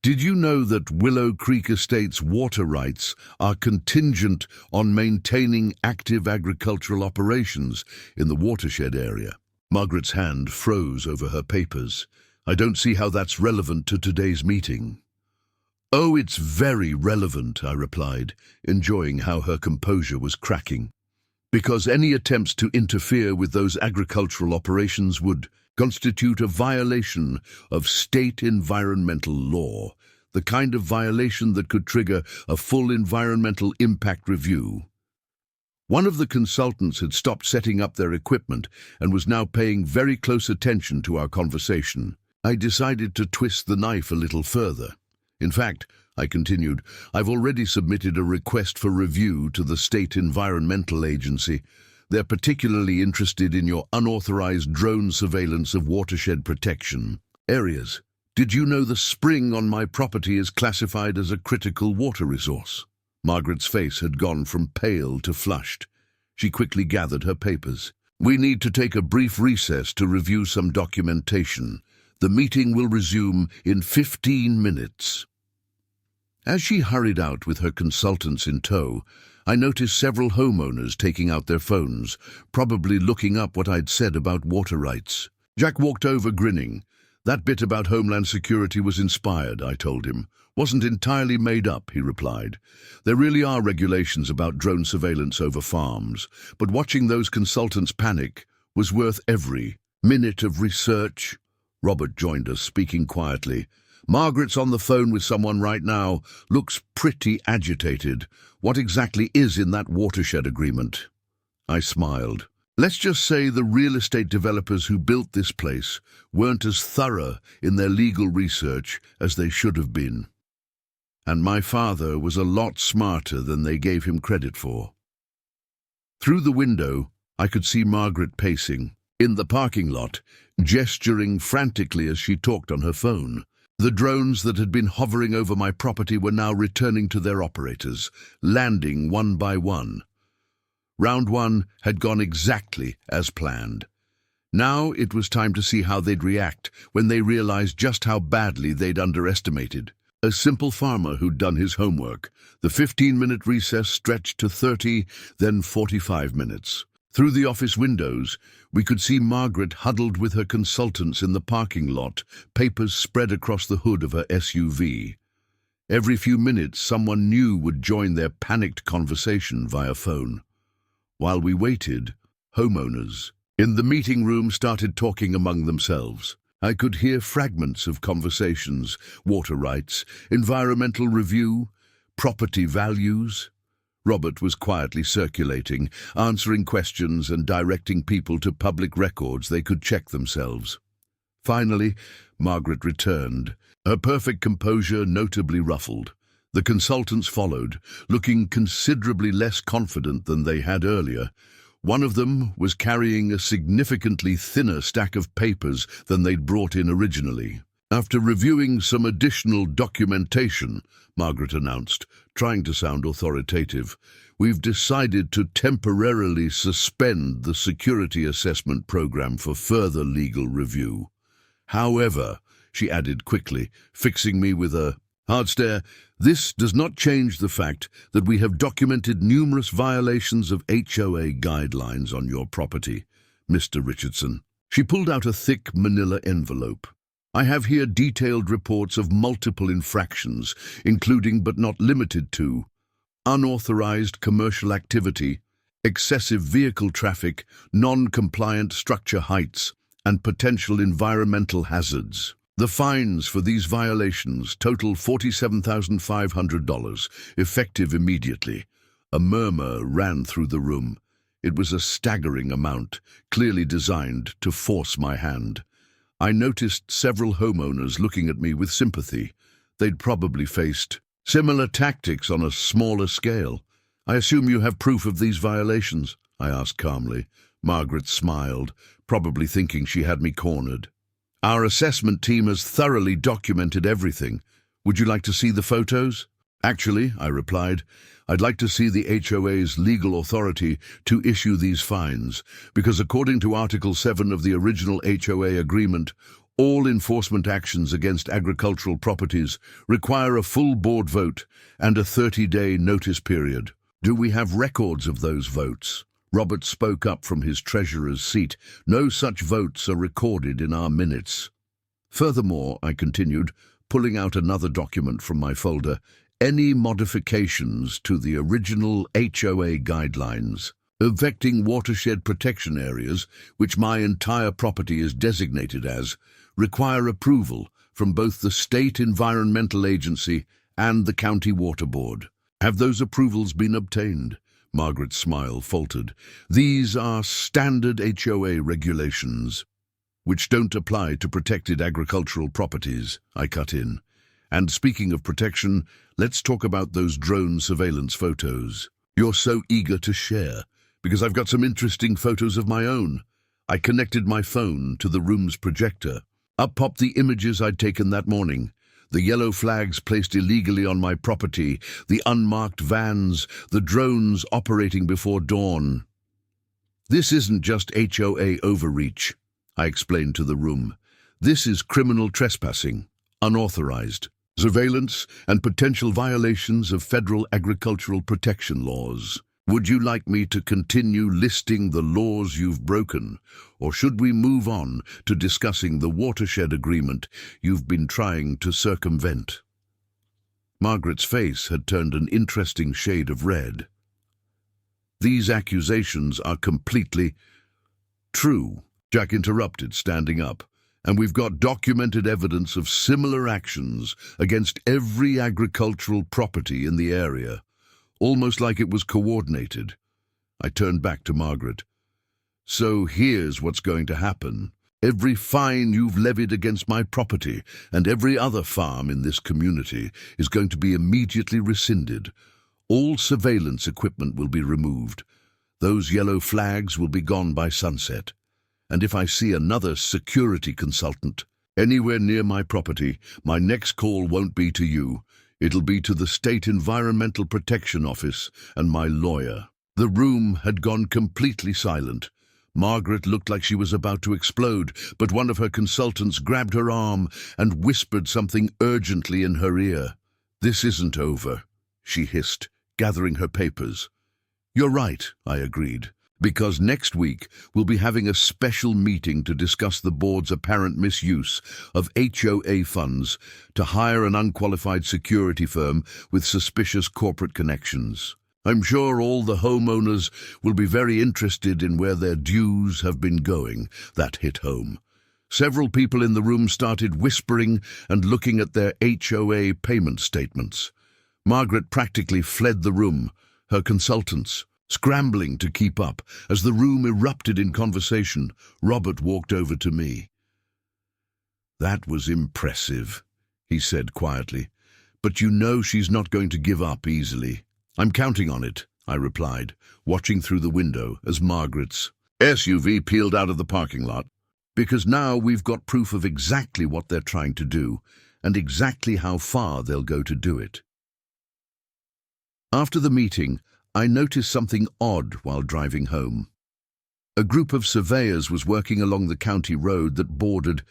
Did you know that Willow Creek Estates water rights are contingent on maintaining active agricultural operations in the watershed area?" Margaret's hand froze over her papers. "I don't see how that's relevant to today's meeting." "Oh, it's very relevant," I replied, enjoying how her composure was cracking. "Because any attempts to interfere with those agricultural operations would constitute a violation of state environmental law, the kind of violation that could trigger a full environmental impact review. One of the consultants had stopped setting up their equipment and was now paying very close attention to our conversation. I decided to twist the knife a little further. In fact, I continued, I've already submitted a request for review to the State Environmental Agency. They're particularly interested in your unauthorized drone surveillance of watershed protection areas. Did you know the spring on my property is classified as a critical water resource? Margaret's face had gone from pale to flushed. She quickly gathered her papers. We need to take a brief recess to review some documentation. The meeting will resume in 15 minutes. As she hurried out with her consultants in tow, I noticed several homeowners taking out their phones, probably looking up what I'd said about water rights. Jack walked over grinning. That bit about Homeland Security was inspired, I told him. Wasn't entirely made up, he replied. There really are regulations about drone surveillance over farms, but watching those consultants panic was worth every minute of research. Robert joined us, speaking quietly. Margaret's on the phone with someone right now. Looks pretty agitated. What exactly is in that watershed agreement? I smiled. Let's just say the real estate developers who built this place weren't as thorough in their legal research as they should have been. And my father was a lot smarter than they gave him credit for. Through the window, I could see Margaret pacing, in the parking lot, gesturing frantically as she talked on her phone. The drones that had been hovering over my property were now returning to their operators, landing one by one. Round one had gone exactly as planned. Now it was time to see how they'd react when they realized just how badly they'd underestimated. A simple farmer who'd done his homework. The 15-minute recess stretched to 30, then 45 minutes. Through the office windows, we could see Margaret huddled with her consultants in the parking lot, papers spread across the hood of her SUV. Every few minutes, someone new would join their panicked conversation via phone. While we waited, homeowners in the meeting room started talking among themselves. I could hear fragments of conversations: water rights, environmental review, property values. Robert was quietly circulating, answering questions and directing people to public records they could check themselves. Finally, Margaret returned, her perfect composure notably ruffled. The consultants followed, looking considerably less confident than they had earlier. One of them was carrying a significantly thinner stack of papers than they'd brought in originally. After reviewing some additional documentation, Margaret announced, trying to sound authoritative, we've decided to temporarily suspend the security assessment program for further legal review. However, she added quickly, fixing me with a hard stare, this does not change the fact that we have documented numerous violations of HOA guidelines on your property, Mr. Richardson. She pulled out a thick manila envelope. I have here detailed reports of multiple infractions, including but not limited to unauthorized commercial activity, excessive vehicle traffic, non-compliant structure heights, and potential environmental hazards. The fines for these violations total $47,500, effective immediately. A murmur ran through the room. It was a staggering amount, clearly designed to force my hand. I noticed several homeowners looking at me with sympathy. They'd probably faced similar tactics on a smaller scale. I assume you have proof of these violations? I asked calmly. Margaret smiled, probably thinking she had me cornered. Our assessment team has thoroughly documented everything. Would you like to see the photos? Actually, I replied, I'd like to see the HOA's legal authority to issue these fines, because according to Article 7 of the original HOA agreement, all enforcement actions against agricultural properties require a full board vote and a 30-day notice period. Do we have records of those votes? Robert spoke up from his treasurer's seat. No such votes are recorded in our minutes. Furthermore, I continued, pulling out another document from my folder, any modifications to the original HOA guidelines affecting watershed protection areas, which my entire property is designated as, require approval from both the State Environmental Agency and the County Water Board. Have those approvals been obtained? Margaret's smile faltered. These are standard HOA regulations, which don't apply to protected agricultural properties, I cut in. And speaking of protection, let's talk about those drone surveillance photos. You're so eager to share, because I've got some interesting photos of my own. I connected my phone to the room's projector. Up popped the images I'd taken that morning. The yellow flags placed illegally on my property, the unmarked vans, the drones operating before dawn. This isn't just HOA overreach, I explained to the room. This is criminal trespassing, unauthorized, surveillance and potential violations of federal agricultural protection laws. Would you like me to continue listing the laws you've broken, or should we move on to discussing the watershed agreement you've been trying to circumvent? Margaret's face had turned an interesting shade of red. These accusations are completely true, Jack interrupted, standing up, and we've got documented evidence of similar actions against every agricultural property in the area. Almost like it was coordinated. I turned back to Margaret. So here's what's going to happen. Every fine you've levied against my property and every other farm in this community is going to be immediately rescinded. All surveillance equipment will be removed. Those yellow flags will be gone by sunset. And if I see another security consultant anywhere near my property, my next call won't be to you. It'll be to the State Environmental Protection Office and my lawyer. The room had gone completely silent. Margaret looked like she was about to explode, but one of her consultants grabbed her arm and whispered something urgently in her ear. "This isn't over," she hissed, gathering her papers. "You're right," I agreed, because next week we'll be having a special meeting to discuss the board's apparent misuse of HOA funds to hire an unqualified security firm with suspicious corporate connections. I'm sure all the homeowners will be very interested in where their dues have been going. That hit home. Several people in the room started whispering and looking at their HOA payment statements. Margaret practically fled the room, her consultants scrambling to keep up. As the room erupted in conversation, Robert walked over to me. "That was impressive," he said quietly. "But you know she's not going to give up easily." "I'm counting on it," I replied, watching through the window as Margaret's SUV peeled out of the parking lot. "Because now we've got proof of exactly what they're trying to do and exactly how far they'll go to do it." After the meeting, I noticed something odd while driving home. A group of surveyors was working along the county road that bordered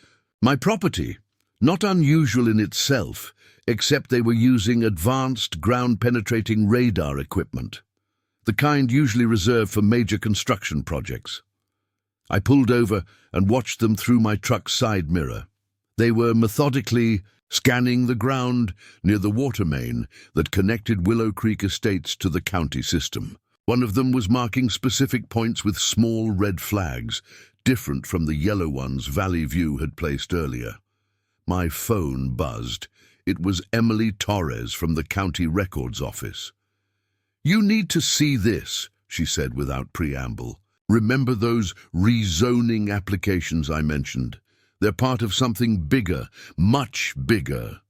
my property. Not unusual in itself, except they were using advanced ground-penetrating radar equipment, the kind usually reserved for major construction projects. I pulled over and watched them through my truck's side mirror. They were methodically scanning the ground near the water main that connected Willow Creek Estates to the county system. One of them was marking specific points with small red flags, different from the yellow ones Valley View had placed earlier. My phone buzzed. It was Emily Torres from the county records office. "You need to see this," she said without preamble. "Remember those rezoning applications I mentioned? They're part of something bigger, much bigger."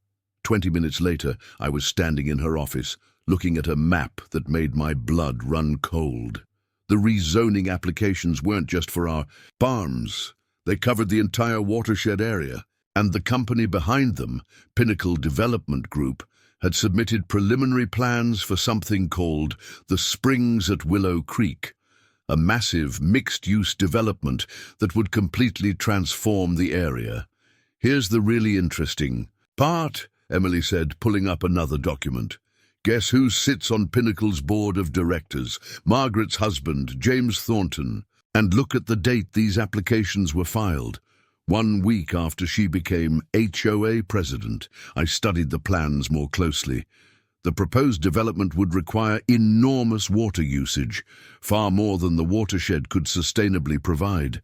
20 minutes later, I was standing in her office, looking at a map that made my blood run cold. The rezoning applications weren't just for our farms. They covered the entire watershed area, and the company behind them, Pinnacle Development Group, had submitted preliminary plans for something called the Springs at Willow Creek, a massive mixed-use development that would completely transform the area. "Here's the really interesting part," Emily said, pulling up another document. "Guess who sits on Pinnacle's board of directors? Margaret's husband, James Thornton. And look at the date these applications were filed. 1 week after she became HOA president." I studied the plans more closely. The proposed development would require enormous water usage, far more than the watershed could sustainably provide.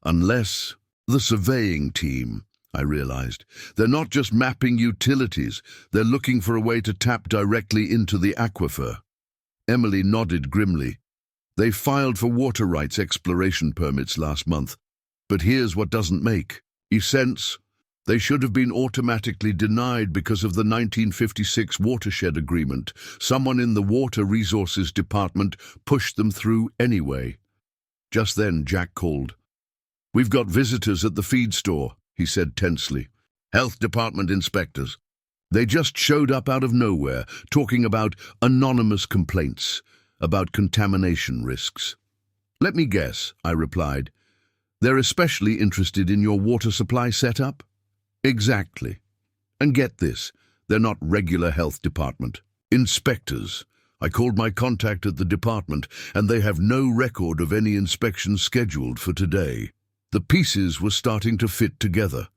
Unless the surveying team, I realized. They're not just mapping utilities, they're looking for a way to tap directly into the aquifer. Emily nodded grimly. They filed for water rights exploration permits last month. But here's what doesn't make sense. They should have been automatically denied because of the 1956 watershed agreement. Someone in the Water Resources Department pushed them through anyway. Just then, Jack called. "We've got visitors at the feed store," he said tensely. "Health department inspectors. They just showed up out of nowhere, talking about anonymous complaints, about contamination risks." "Let me guess," I replied. "They're especially interested in your water supply setup?" "Exactly. And get this, they're not regular health department. Inspectors. I called my contact at the department, and they have no record of any inspections scheduled for today." The pieces were starting to fit together.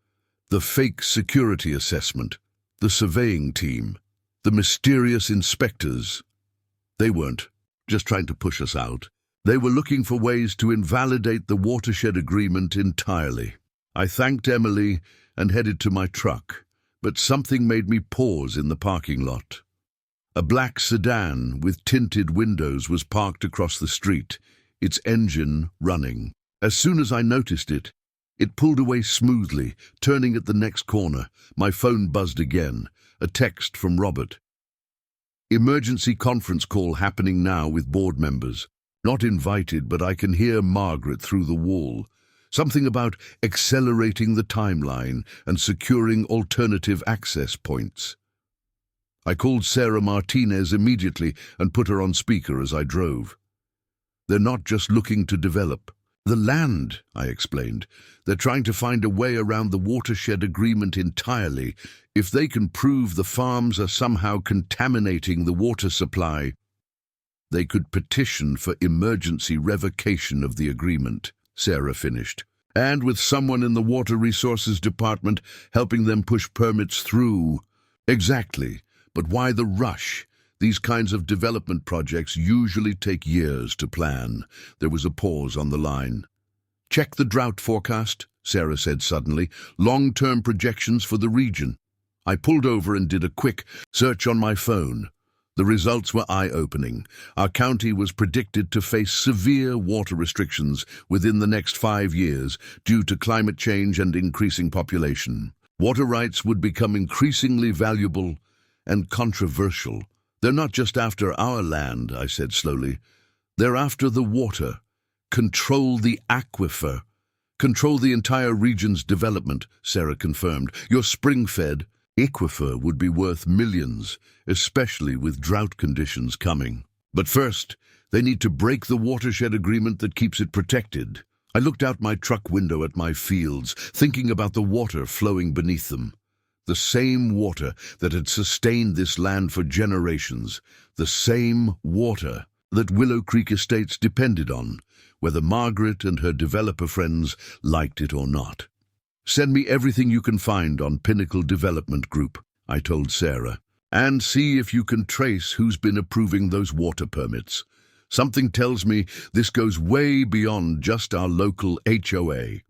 The fake security assessment, the surveying team, the mysterious inspectors. They weren't just trying to push us out. They were looking for ways to invalidate the watershed agreement entirely. I thanked Emily and headed to my truck, but something made me pause in the parking lot. A black sedan with tinted windows was parked across the street, its engine running. As soon as I noticed it, it pulled away smoothly, turning at the next corner. My phone buzzed again, a text from Robert. "Emergency conference call happening now with board members. Not invited, but I can hear Margaret through the wall. Something about accelerating the timeline and securing alternative access points." I called Sarah Martinez immediately and put her on speaker as I drove. "They're not just looking to develop the land," I explained. "They're trying to find a way around the watershed agreement entirely. If they can prove the farms are somehow contaminating the water supply, they could petition for emergency revocation of the agreement," Sarah finished. "And with someone in the Water Resources Department helping them push permits through." "Exactly. But why the rush? These kinds of development projects usually take years to plan." There was a pause on the line. "Check the drought forecast," Sarah said suddenly. "Long-term projections for the region." I pulled over and did a quick search on my phone. The results were eye-opening. Our county was predicted to face severe water restrictions within the next 5 years due to climate change and increasing population. Water rights would become increasingly valuable and controversial. "They're not just after our land," I said slowly. "They're after the water. Control the aquifer. Control the entire region's development," Sarah confirmed. "Your spring-fed aquifer would be worth millions, especially with drought conditions coming. But first, they need to break the watershed agreement that keeps it protected." I looked out my truck window at my fields, thinking about the water flowing beneath them. The same water that had sustained this land for generations. The same water that Willow Creek Estates depended on, whether Margaret and her developer friends liked it or not. "Send me everything you can find on Pinnacle Development Group," I told Sarah, "and see if you can trace who's been approving those water permits. Something tells me this goes way beyond just our local HOA."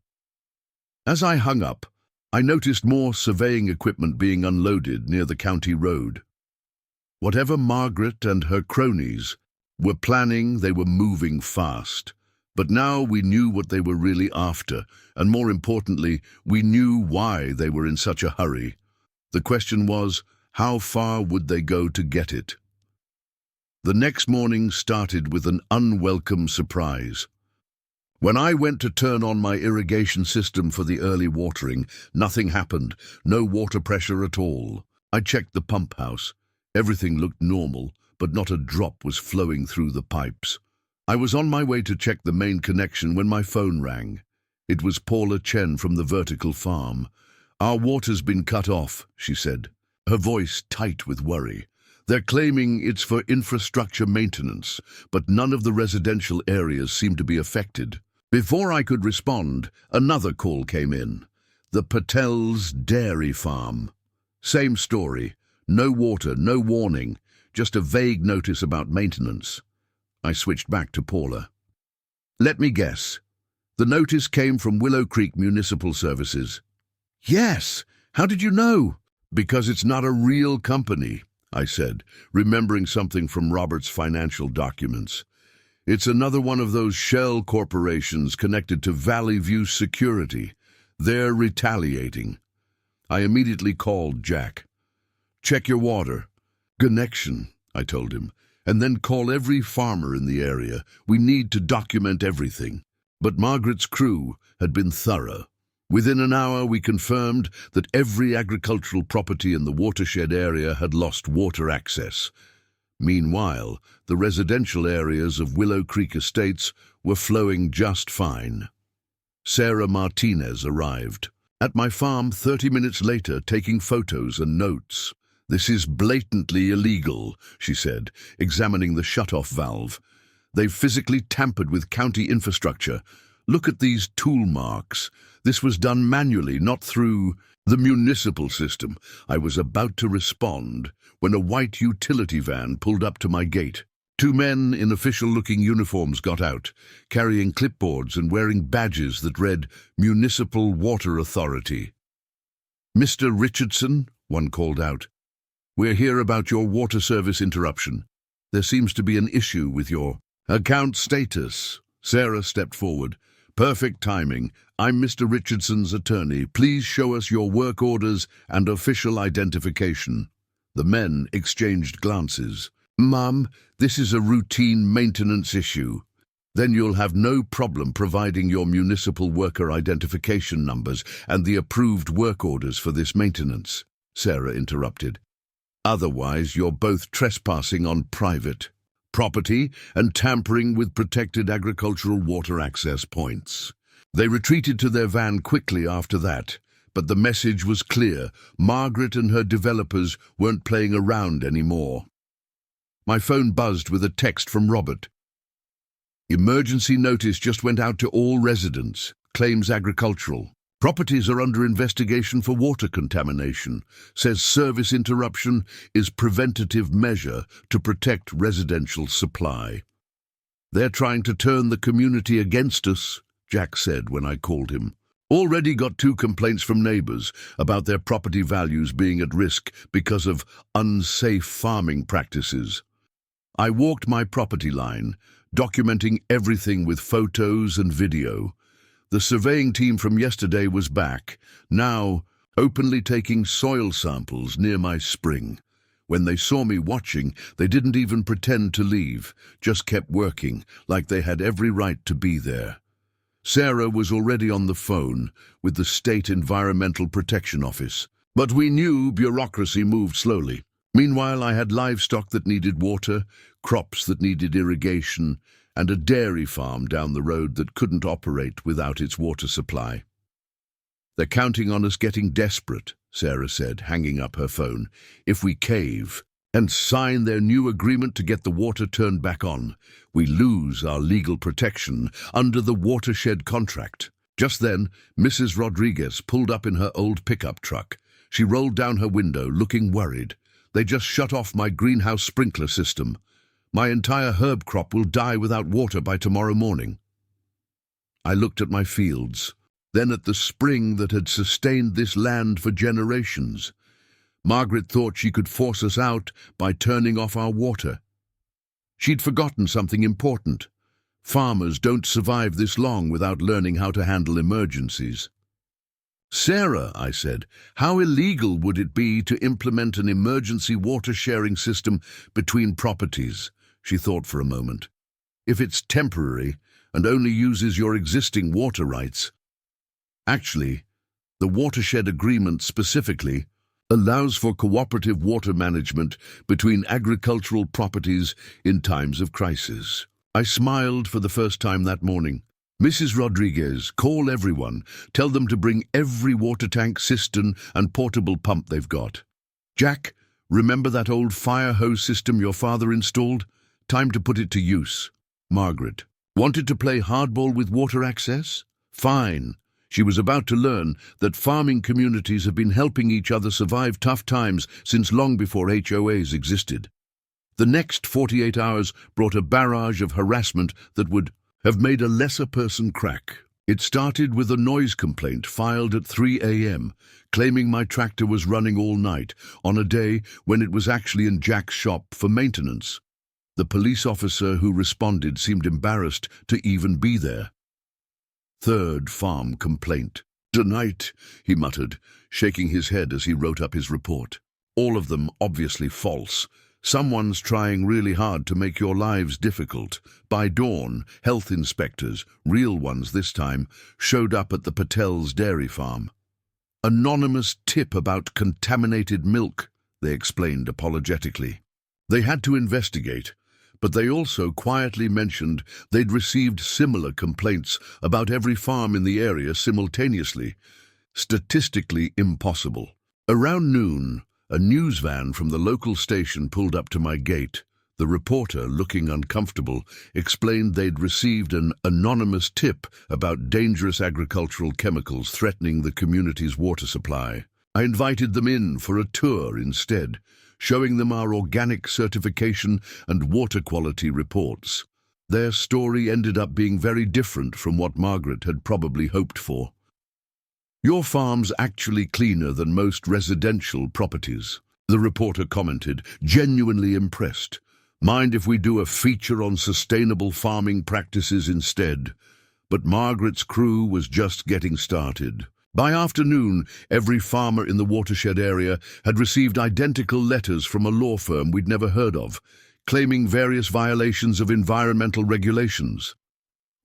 As I hung up, I noticed more surveying equipment being unloaded near the county road. Whatever Margaret and her cronies were planning, they were moving fast. But now we knew what they were really after, and more importantly, we knew why they were in such a hurry. The question was, how far would they go to get it? The next morning started with an unwelcome surprise. When I went to turn on my irrigation system for the early watering, nothing happened, no water pressure at all. I checked the pump house. Everything looked normal, but not a drop was flowing through the pipes. I was on my way to check the main connection when my phone rang. It was Paula Chen from the vertical farm. "Our water's been cut off," she said, her voice tight with worry. "They're claiming it's for infrastructure maintenance, but none of the residential areas seem to be affected." Before I could respond, another call came in. The Patel's dairy farm. Same story. No water, no warning. just a vague notice about maintenance. I switched back to Paula. Let me guess. The notice came from Willow Creek Municipal Services. Yes! How did you know? Because it's not a real company, I said, remembering something from Robert's financial documents. It's another one of those shell corporations connected to Valley View Security. They're retaliating. I immediately called Jack. Check your water. Connection, I told him, and then call every farmer in the area. We need to document everything. But Margaret's crew had been thorough. Within an hour, we confirmed that every agricultural property in the watershed area had lost water access. Meanwhile, the residential areas of Willow Creek Estates were flowing just fine. Sarah Martinez arrived at my farm 30 minutes later, taking photos and notes. This is blatantly illegal, she said, examining the shut-off valve. They've physically tampered with county infrastructure. Look at these tool marks. This was done manually, not through the municipal system. I was about to respond when a white utility van pulled up to my gate. Two men in official-looking uniforms got out, carrying clipboards and wearing badges that read Municipal Water Authority. Mr. Richardson, one called out, we're here about your water service interruption. There seems to be an issue with your account status. Sarah stepped forward. Perfect timing. I'm Mr. Richardson's attorney. Please show us your work orders and official identification. The men exchanged glances. Ma'am, this is a routine maintenance issue. Then you'll have no problem providing your municipal worker identification numbers and the approved work orders for this maintenance, Sarah interrupted. Otherwise, you're both trespassing on private property and tampering with protected agricultural water access points. They retreated to their van quickly after that, but the message was clear. Margaret and her developers weren't playing around anymore. My phone buzzed with a text from Robert. Emergency notice just went out to all residents. Claims agricultural. Properties are under investigation for water contamination. Says service interruption is preventative measure to protect residential supply. They're trying to turn the community against us, Jack said when I called him. Already got 2 complaints from neighbors about their property values being at risk because of unsafe farming practices. I walked my property line, documenting everything with photos and video. The surveying team from yesterday was back, now openly taking soil samples near my spring. When they saw me watching, they didn't even pretend to leave, just kept working, like they had every right to be there. Sarah was already on the phone with the State Environmental Protection Office, but we knew bureaucracy moved slowly. Meanwhile, I had livestock that needed water, crops that needed irrigation, and a dairy farm down the road that couldn't operate without its water supply. They're counting on us getting desperate, Sarah said, hanging up her phone. If we cave and sign their new agreement to get the water turned back on, we lose our legal protection under the watershed contract. Just then, Mrs. Rodriguez pulled up in her old pickup truck. She rolled down her window, looking worried. They just shut off my greenhouse sprinkler system. My entire herb crop will die without water by tomorrow morning. I looked at my fields, then at the spring that had sustained this land for generations. Margaret thought she could force us out by turning off our water. She'd forgotten something important. Farmers don't survive this long without learning how to handle emergencies. Sarah, I said, how illegal would it be to implement an emergency water sharing system between properties? She thought for a moment. If it's temporary and only uses your existing water rights. Actually, the watershed agreement specifically allows for cooperative water management between agricultural properties in times of crisis. I smiled for the first time that morning. Mrs. Rodriguez, call everyone. Tell them to bring every water tank, cistern, and portable pump they've got. Jack, remember that old fire hose system your father installed? Time to put it to use. Margaret, wanted to play hardball with water access? Fine. She was about to learn that farming communities have been helping each other survive tough times since long before HOAs existed. The next 48 hours brought a barrage of harassment that would have made a lesser person crack. It started with a noise complaint filed at 3 a.m., claiming my tractor was running all night, on a day when it was actually in Jack's shop for maintenance. The police officer who responded seemed embarrassed to even be there. Third farm complaint. "Tonight," he muttered, shaking his head as he wrote up his report. "All of them obviously false. Someone's trying really hard to make your lives difficult. By dawn, health inspectors, real ones this time, showed up at the Patel's dairy farm. Anonymous tip about contaminated milk," they explained apologetically. They had to investigate, but they also quietly mentioned they'd received similar complaints about every farm in the area simultaneously. Statistically impossible. Around noon, a news van from the local station pulled up to my gate. The reporter, looking uncomfortable, explained they'd received an anonymous tip about dangerous agricultural chemicals threatening the community's water supply. I invited them in for a tour instead, showing them our organic certification and water quality reports. Their story ended up being very different from what Margaret had probably hoped for. "Your farm's actually cleaner than most residential properties," the reporter commented, genuinely impressed. "Mind if we do a feature on sustainable farming practices instead?" But Margaret's crew was just getting started. By afternoon, every farmer in the watershed area had received identical letters from a law firm we'd never heard of, claiming various violations of environmental regulations.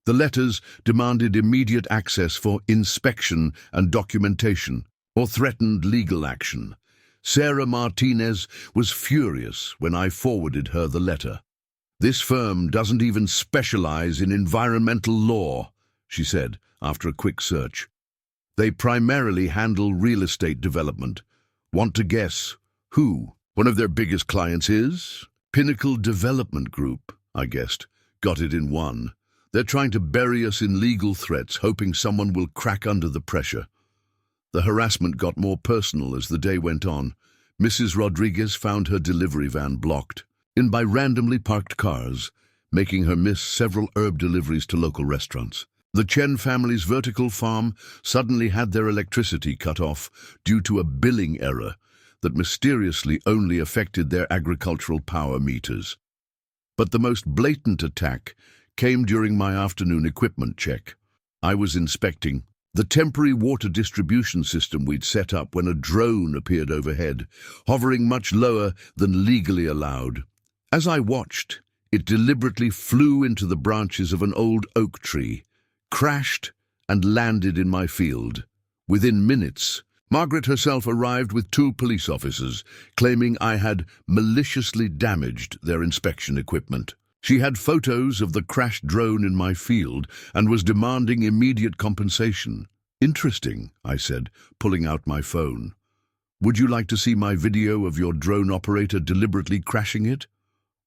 The letters demanded immediate access for inspection and documentation, or threatened legal action. Sarah Martinez was furious when I forwarded her the letter. "This firm doesn't even specialize in environmental law," she said after a quick search. "They primarily handle real estate development. Want to guess who one of their biggest clients is? Pinnacle Development Group," I guessed. Got it in one. "They're trying to bury us in legal threats, hoping someone will crack under the pressure." The harassment got more personal as the day went on. Mrs. Rodriguez found her delivery van blocked in by randomly parked cars, making her miss several herb deliveries to local restaurants. The Chen family's vertical farm suddenly had their electricity cut off due to a billing error that mysteriously only affected their agricultural power meters. But the most blatant attack came during my afternoon equipment check. I was inspecting the temporary water distribution system we'd set up when a drone appeared overhead, hovering much lower than legally allowed. As I watched, it deliberately flew into the branches of an old oak tree, crashed, and landed in my field. Within minutes, Margaret herself arrived with 2 police officers, claiming I had maliciously damaged their inspection equipment. She had photos of the crashed drone in my field and was demanding immediate compensation. "Interesting," I said, pulling out my phone. "Would you like to see my video of your drone operator deliberately crashing it?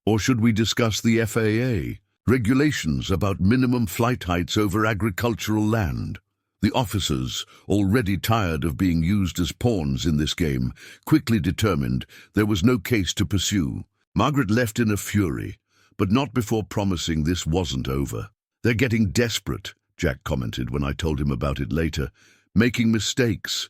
Or should we discuss the FAA regulations about minimum flight heights over agricultural land?" The officers, already tired of being used as pawns in this game, quickly determined there was no case to pursue. Margaret left in a fury, but not before promising this wasn't over. "They're getting desperate," Jack commented when I told him about it later. "Making mistakes.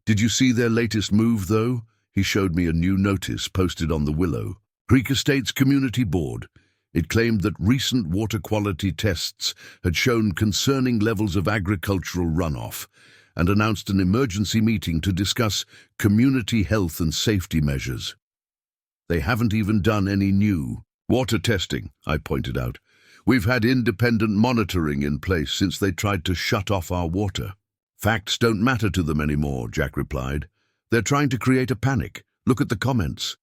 Did you see their latest move, though?" He showed me a new notice posted on the Willow Creek Estates Community Board. It claimed that recent water quality tests had shown concerning levels of agricultural runoff and announced an emergency meeting to discuss community health and safety measures. They haven't even done any new water testing, I pointed out. "We've had independent monitoring in place since they tried to shut off our water." "Facts don't matter to them anymore," Jack replied. "They're trying to create a panic. Look at the comments."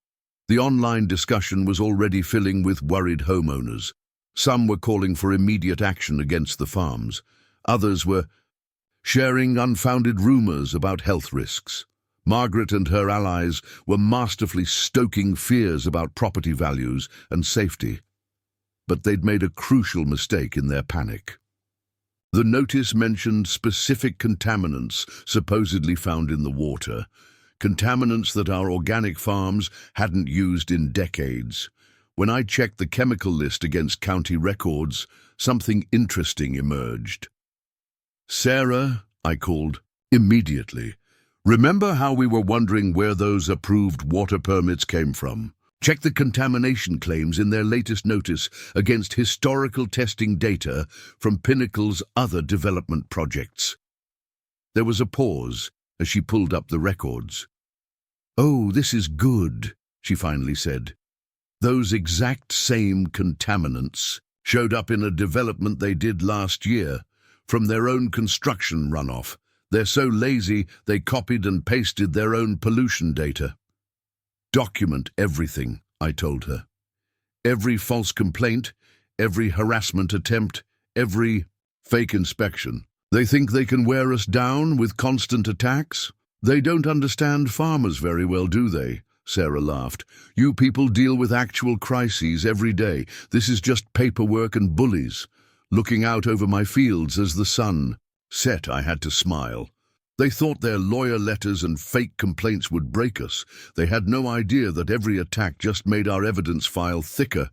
The online discussion was already filling with worried homeowners. Some were calling for immediate action against the farms. Others were sharing unfounded rumors about health risks. Margaret and her allies were masterfully stoking fears about property values and safety. But they'd made a crucial mistake in their panic. The notice mentioned specific contaminants supposedly found in the water, contaminants that our organic farms hadn't used in decades. When I checked the chemical list against county records, something interesting emerged. "Sarah," I called, immediately. "Remember how we were wondering where those approved water permits came from? Check the contamination claims in their latest notice against historical testing data from Pinnacle's other development projects." There was a pause as she pulled up the records. "Oh, this is good," she finally said. "Those exact same contaminants showed up in a development they did last year, from their own construction runoff. They're so lazy they copied and pasted their own pollution data." "Document everything," I told her. "Every false complaint, every harassment attempt, every fake inspection. They think they can wear us down with constant attacks? They don't understand farmers very well, do they?" Sarah laughed. "You people deal with actual crises every day. This is just paperwork and bullies." Looking out over my fields as the sun set, I had to smile. They thought their lawyer letters and fake complaints would break us. They had no idea that every attack just made our evidence file thicker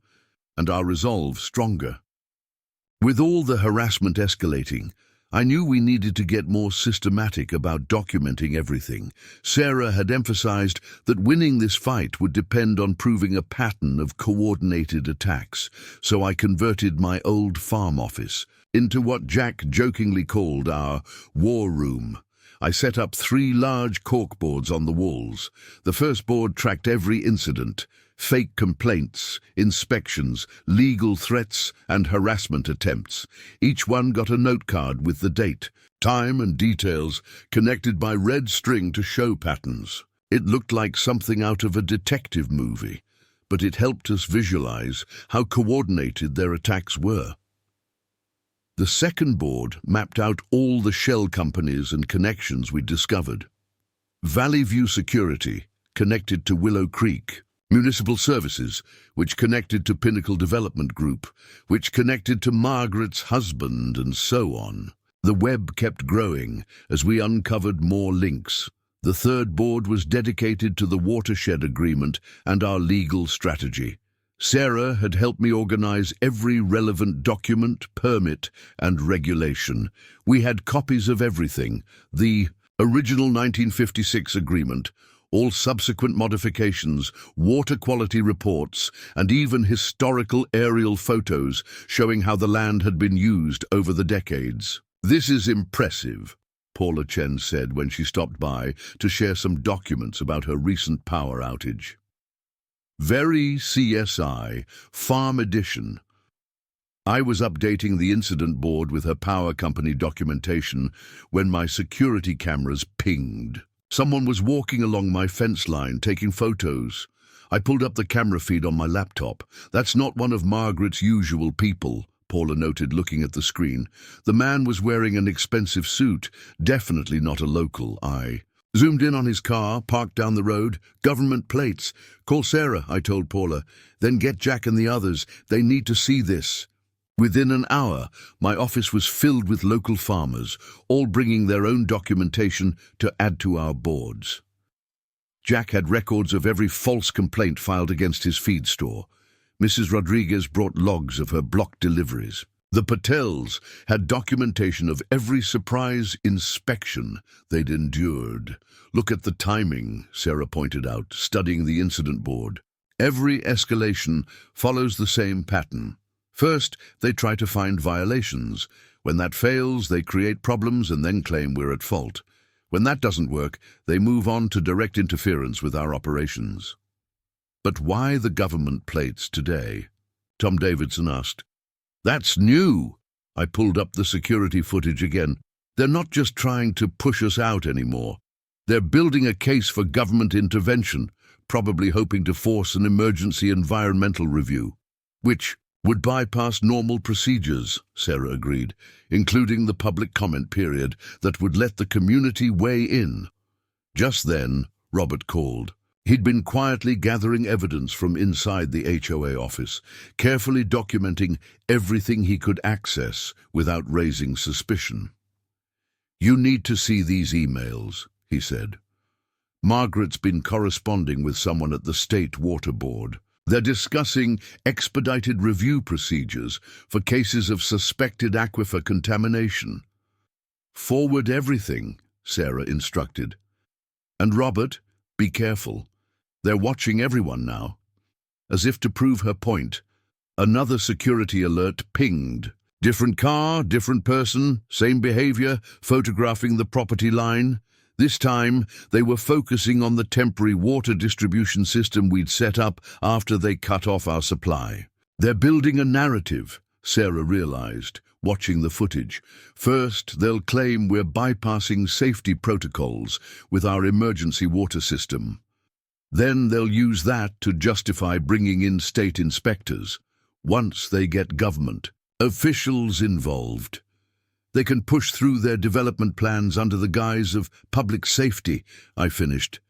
and our resolve stronger. With all the harassment escalating, I knew we needed to get more systematic about documenting everything. Sarah had emphasized that winning this fight would depend on proving a pattern of coordinated attacks, so I converted my old farm office into what Jack jokingly called our war room. I set up 3 large corkboards on the walls. The first board tracked every incident: fake complaints, inspections, legal threats, and harassment attempts. Each one got a note card with the date, time, and details connected by red string to show patterns. It looked like something out of a detective movie, but it helped us visualize how coordinated their attacks were. The second board mapped out all the shell companies and connections we discovered. Valley View Security connected to Willow Creek. Municipal Services, which connected to Pinnacle Development Group, which connected to Margaret's husband, and so on. The web kept growing as we uncovered more links. The third board was dedicated to the watershed agreement and our legal strategy. Sarah had helped me organize every relevant document, permit, and regulation. We had copies of everything: the original 1956 agreement, all subsequent modifications, water quality reports, and even historical aerial photos showing how the land had been used over the decades. "This is impressive," Paula Chen said when she stopped by to share some documents about her recent power outage. "Very CSI, Farm Edition." I was updating the incident board with her power company documentation when my security cameras pinged. Someone was walking along my fence line taking photos. I pulled up the camera feed on my laptop. "That's not one of Margaret's usual people," Paula noted, looking at the screen. "The man was wearing an expensive suit, definitely not a local." I zoomed in on his car, parked down the road, government plates. "Call Sarah," I told Paula. "Then get Jack and the others. They need to see this." Within an hour, my office was filled with local farmers, all bringing their own documentation to add to our boards. Jack had records of every false complaint filed against his feed store. Mrs. Rodriguez brought logs of her block deliveries. The Patels had documentation of every surprise inspection they'd endured. "Look at the timing," Sarah pointed out, studying the incident board. "Every escalation follows the same pattern. First, they try to find violations. When that fails, they create problems and then claim we're at fault. When that doesn't work, they move on to direct interference with our operations." "But why the government plates today?" Tom Davidson asked. "That's new." I pulled up the security footage again. "They're not just trying to push us out anymore. They're building a case for government intervention, probably hoping to force an emergency environmental review, which would bypass normal procedures," Sarah agreed, "including the public comment period that would let the community weigh in." Just then, Robert called. He'd been quietly gathering evidence from inside the HOA office, carefully documenting everything he could access without raising suspicion. "You need to see these emails," he said. "Margaret's been corresponding with someone at the State Water Board. They're discussing expedited review procedures for cases of suspected aquifer contamination. Forward everything, Sarah instructed. And Robert, be careful. They're watching everyone now. As if to prove her point, another security alert pinged. Different car, different person, same behavior, photographing the property line. This time, they were focusing on the temporary water distribution system we'd set up after they cut off our supply. They're building a narrative, Sarah realized, watching the footage. First, they'll claim we're bypassing safety protocols with our emergency water system. Then they'll use that to justify bringing in state inspectors. Once they get government officials involved, they can push through their development plans under the guise of public safety, I finished.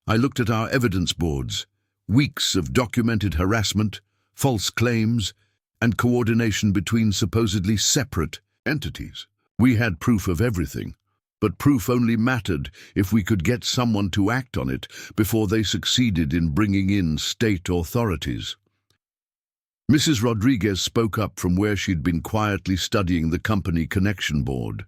I looked at our evidence boards. Weeks of documented harassment, false claims, and coordination between supposedly separate entities. We had proof of everything, but proof only mattered if we could get someone to act on it before they succeeded in bringing in state authorities. Mrs. Rodriguez spoke up from where she'd been quietly studying the company connection board.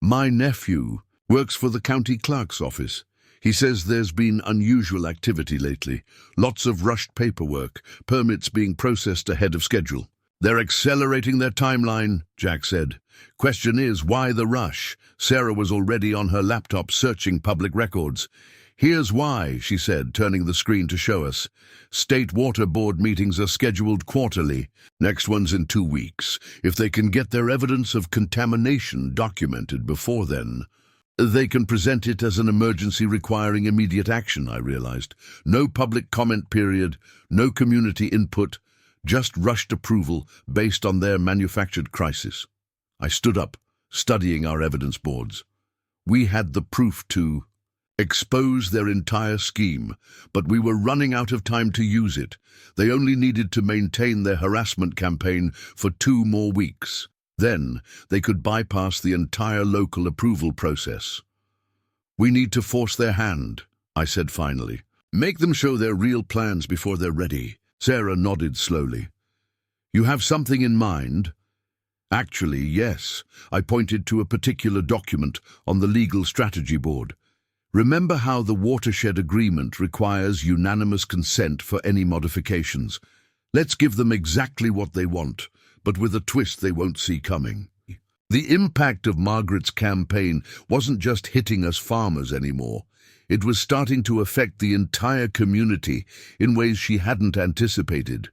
My nephew works for the county clerk's office. He says there's been unusual activity lately. Lots of rushed paperwork, permits being processed ahead of schedule. They're accelerating their timeline, Jack said. Question is, why the rush? Sarah was already on her laptop searching public records. Here's why, she said, turning the screen to show us. State Water Board meetings are scheduled quarterly. Next one's in 2 weeks. If they can get their evidence of contamination documented before then, they can present it as an emergency requiring immediate action, I realized. No public comment period, no community input, just rushed approval based on their manufactured crisis. I stood up, studying our evidence boards. We had the proof to expose their entire scheme, but we were running out of time to use it. They only needed to maintain their harassment campaign for 2 more weeks. Then they could bypass the entire local approval process. We need to force their hand, I said finally. Make them show their real plans before they're ready. Sarah nodded slowly. You have something in mind? Actually, yes. I pointed to a particular document on the legal strategy board. Remember how the watershed agreement requires unanimous consent for any modifications? Let's give them exactly what they want, but with a twist they won't see coming. The impact of Margaret's campaign wasn't just hitting us farmers anymore. It was starting to affect the entire community in ways she hadn't anticipated.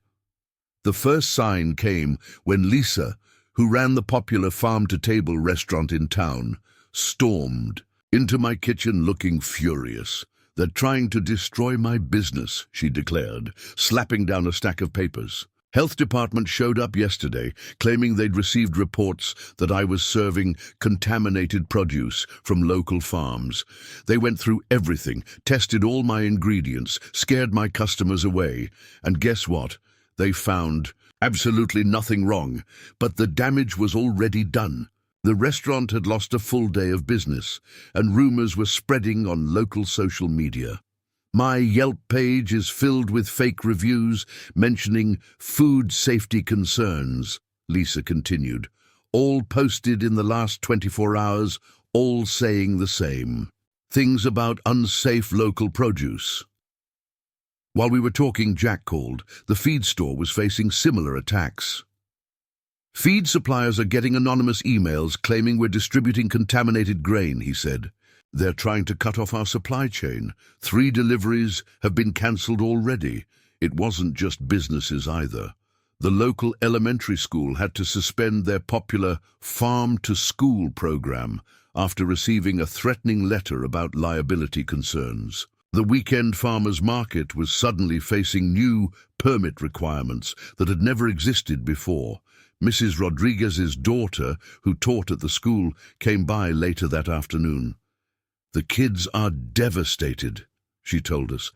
The first sign came when Lisa, who ran the popular farm-to-table restaurant in town, stormed into my kitchen looking furious. They're trying to destroy my business, she declared, slapping down a stack of papers. Health department showed up yesterday, claiming they'd received reports that I was serving contaminated produce from local farms. They went through everything, tested all my ingredients, scared my customers away. And guess what? They found absolutely nothing wrong, but the damage was already done. The restaurant had lost a full day of business, and rumors were spreading on local social media. My Yelp page is filled with fake reviews mentioning food safety concerns, Lisa continued, all posted in the last 24 hours, all saying the same. Things about unsafe local produce. While we were talking, Jack called. The feed store was facing similar attacks. Feed suppliers are getting anonymous emails claiming we're distributing contaminated grain, he said. They're trying to cut off our supply chain. 3 deliveries have been cancelled already. It wasn't just businesses either. The local elementary school had to suspend their popular farm-to-school program after receiving a threatening letter about liability concerns. The weekend farmers' market was suddenly facing new permit requirements that had never existed before. Mrs. Rodriguez's daughter, who taught at the school, came by later that afternoon. The kids are devastated, she told us.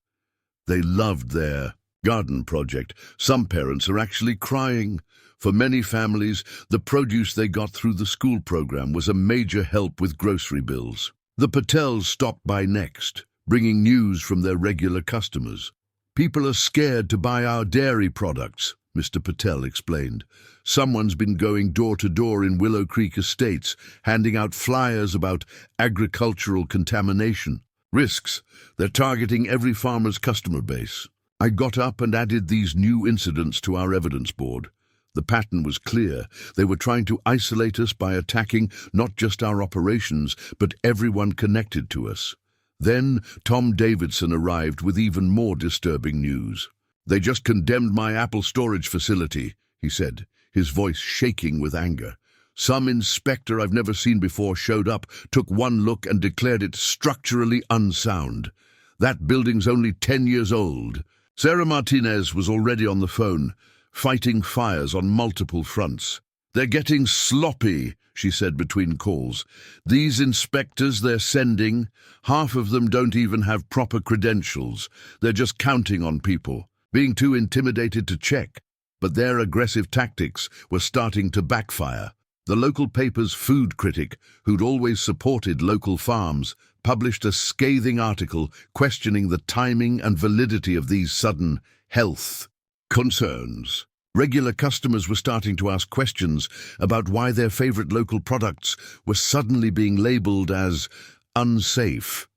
They loved their garden project. Some parents are actually crying. For many families, the produce they got through the school program was a major help with grocery bills. The Patels stopped by next, bringing news from their regular customers. People are scared to buy our dairy products, Mr. Patel explained. Someone's been going door to door in Willow Creek Estates, handing out flyers about agricultural contamination. Risks. They're targeting every farmer's customer base. I got up and added these new incidents to our evidence board. The pattern was clear. They were trying to isolate us by attacking not just our operations, but everyone connected to us. Then Tom Davidson arrived with even more disturbing news. They just condemned my Apple storage facility, he said, his voice shaking with anger. Some inspector I've never seen before showed up, took one look and declared it structurally unsound. That building's only 10 years old. Sarah Martinez was already on the phone, fighting fires on multiple fronts. They're getting sloppy, she said between calls. These inspectors they're sending, half of them don't even have proper credentials. They're just counting on people, being too intimidated to check. But their aggressive tactics were starting to backfire. The local paper's food critic, who'd always supported local farms, published a scathing article questioning the timing and validity of these sudden health concerns. Regular customers were starting to ask questions about why their favorite local products were suddenly being labeled as unsafe.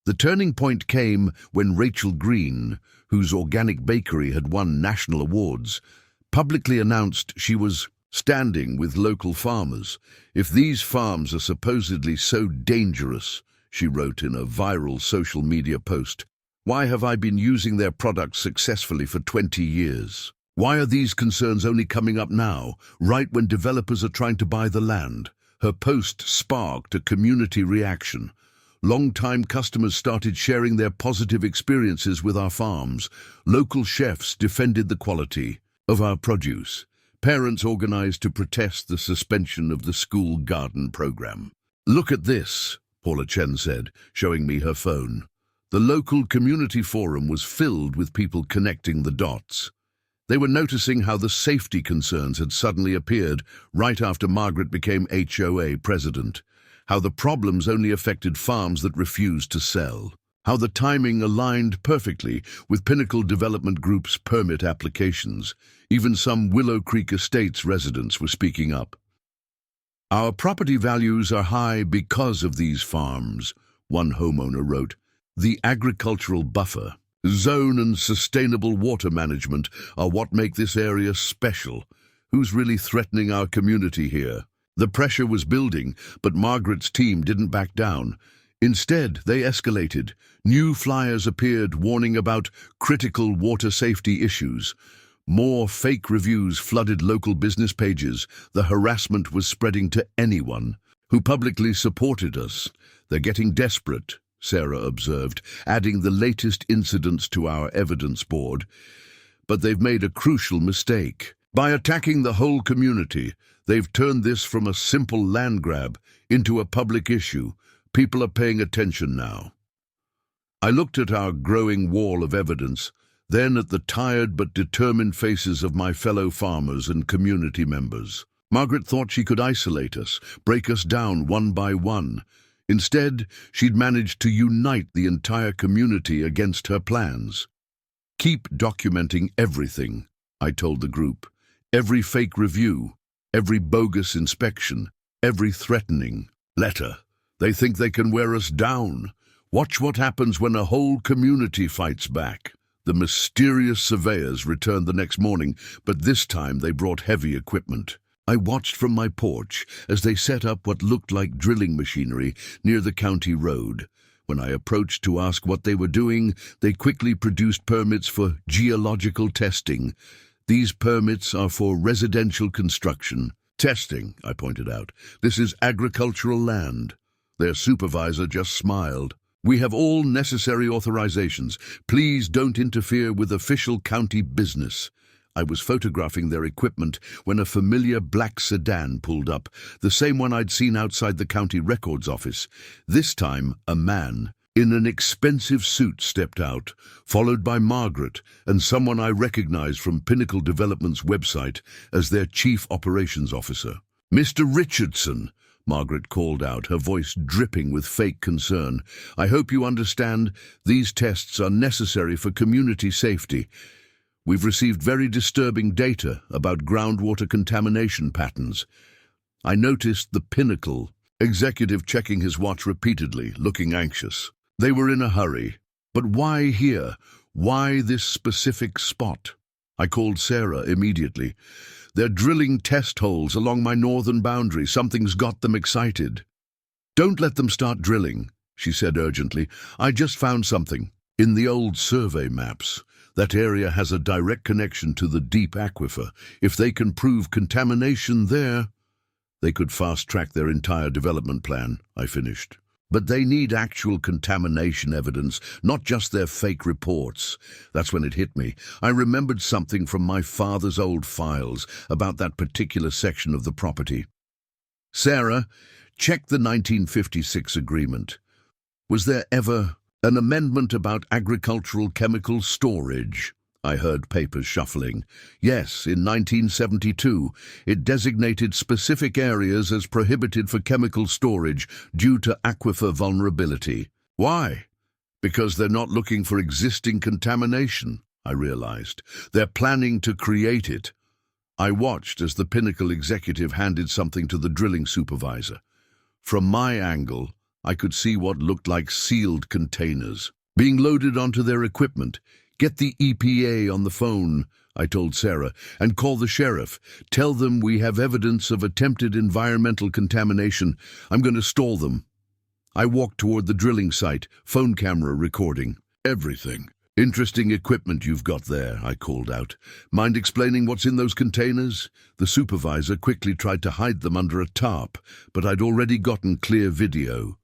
The turning point came when Rachel Green, whose organic bakery had won national awards, publicly announced she was standing with local farmers. If these farms are supposedly so dangerous, she wrote in a viral social media post, why have I been using their products successfully for 20 years? Why are these concerns only coming up now, right when developers are trying to buy the land? Her post sparked a community reaction. Long-time customers started sharing their positive experiences with our farms. Local chefs defended the quality of our produce. Parents organized to protest the suspension of the school garden program. Look at this, Paula Chen said, showing me her phone. The local community forum was filled with people connecting the dots. They were noticing how the safety concerns had suddenly appeared right after Margaret became HOA president, how the problems only affected farms that refused to sell, how the timing aligned perfectly with Pinnacle Development Group's permit applications. Even some Willow Creek Estates residents were speaking up. Our property values are high because of these farms, one homeowner wrote. The agricultural buffer zone and sustainable water management are what make this area special. Who's really threatening our community here? The pressure was building, but Margaret's team didn't back down. Instead, they escalated. New flyers appeared warning about critical water safety issues. More fake reviews flooded local business pages. The harassment was spreading to anyone who publicly supported us. They're getting desperate, Sarah observed, adding the latest incidents to our evidence board. But they've made a crucial mistake. By attacking the whole community, they've turned this from a simple land grab into a public issue. People are paying attention now. I looked at our growing wall of evidence, then at the tired but determined faces of my fellow farmers and community members. Margaret thought she could isolate us, break us down one by one. Instead, she'd managed to unite the entire community against her plans. Keep documenting everything, I told the group. Every fake review, every bogus inspection, every threatening letter. They think they can wear us down. Watch what happens when a whole community fights back. The mysterious surveyors returned the next morning, but this time they brought heavy equipment. I watched from my porch as they set up what looked like drilling machinery near the county road. When I approached to ask what they were doing, they quickly produced permits for geological testing. These permits are for residential construction. Testing, I pointed out. This is agricultural land. Their supervisor just smiled. We have all necessary authorizations. Please don't interfere with official county business. I was photographing their equipment when a familiar black sedan pulled up, the same one I'd seen outside the county records office. This time, a man in an expensive suit stepped out, followed by Margaret and someone I recognized from Pinnacle Development's website as their chief operations officer. Mr. Richardson, Margaret called out, her voice dripping with fake concern. "I hope you understand these tests are necessary for community safety. We've received very disturbing data about groundwater contamination patterns. I noticed the Pinnacle executive checking his watch repeatedly, looking anxious. They were in a hurry. But why here? Why this specific spot?" I called Sarah immediately. "They're drilling test holes along my northern boundary. Something's got them excited." "Don't let them start drilling," she said urgently. "I just found something. In the old survey maps, that area has a direct connection to the deep aquifer. If they can prove contamination there, they could fast-track their entire development plan," I finished. "But they need actual contamination evidence, not just their fake reports." That's when it hit me. I remembered something from my father's old files about that particular section of the property. "Sarah, check the 1956 agreement. Was there ever an amendment about agricultural chemical storage?" I heard papers shuffling. "Yes, in 1972, it designated specific areas as prohibited for chemical storage due to aquifer vulnerability." "Why?" "Because they're not looking for existing contamination," I realized. "They're planning to create it." I watched as the Pinnacle executive handed something to the drilling supervisor. From my angle, I could see what looked like sealed containers being loaded onto their equipment. "Get the EPA on the phone," I told Sarah, "and call the sheriff. Tell them we have evidence of attempted environmental contamination. I'm going to stall them." I walked toward the drilling site, phone camera recording. "Everything. Interesting equipment you've got there," I called out. "Mind explaining what's in those containers?" The supervisor quickly tried to hide them under a tarp, but I'd already gotten clear video.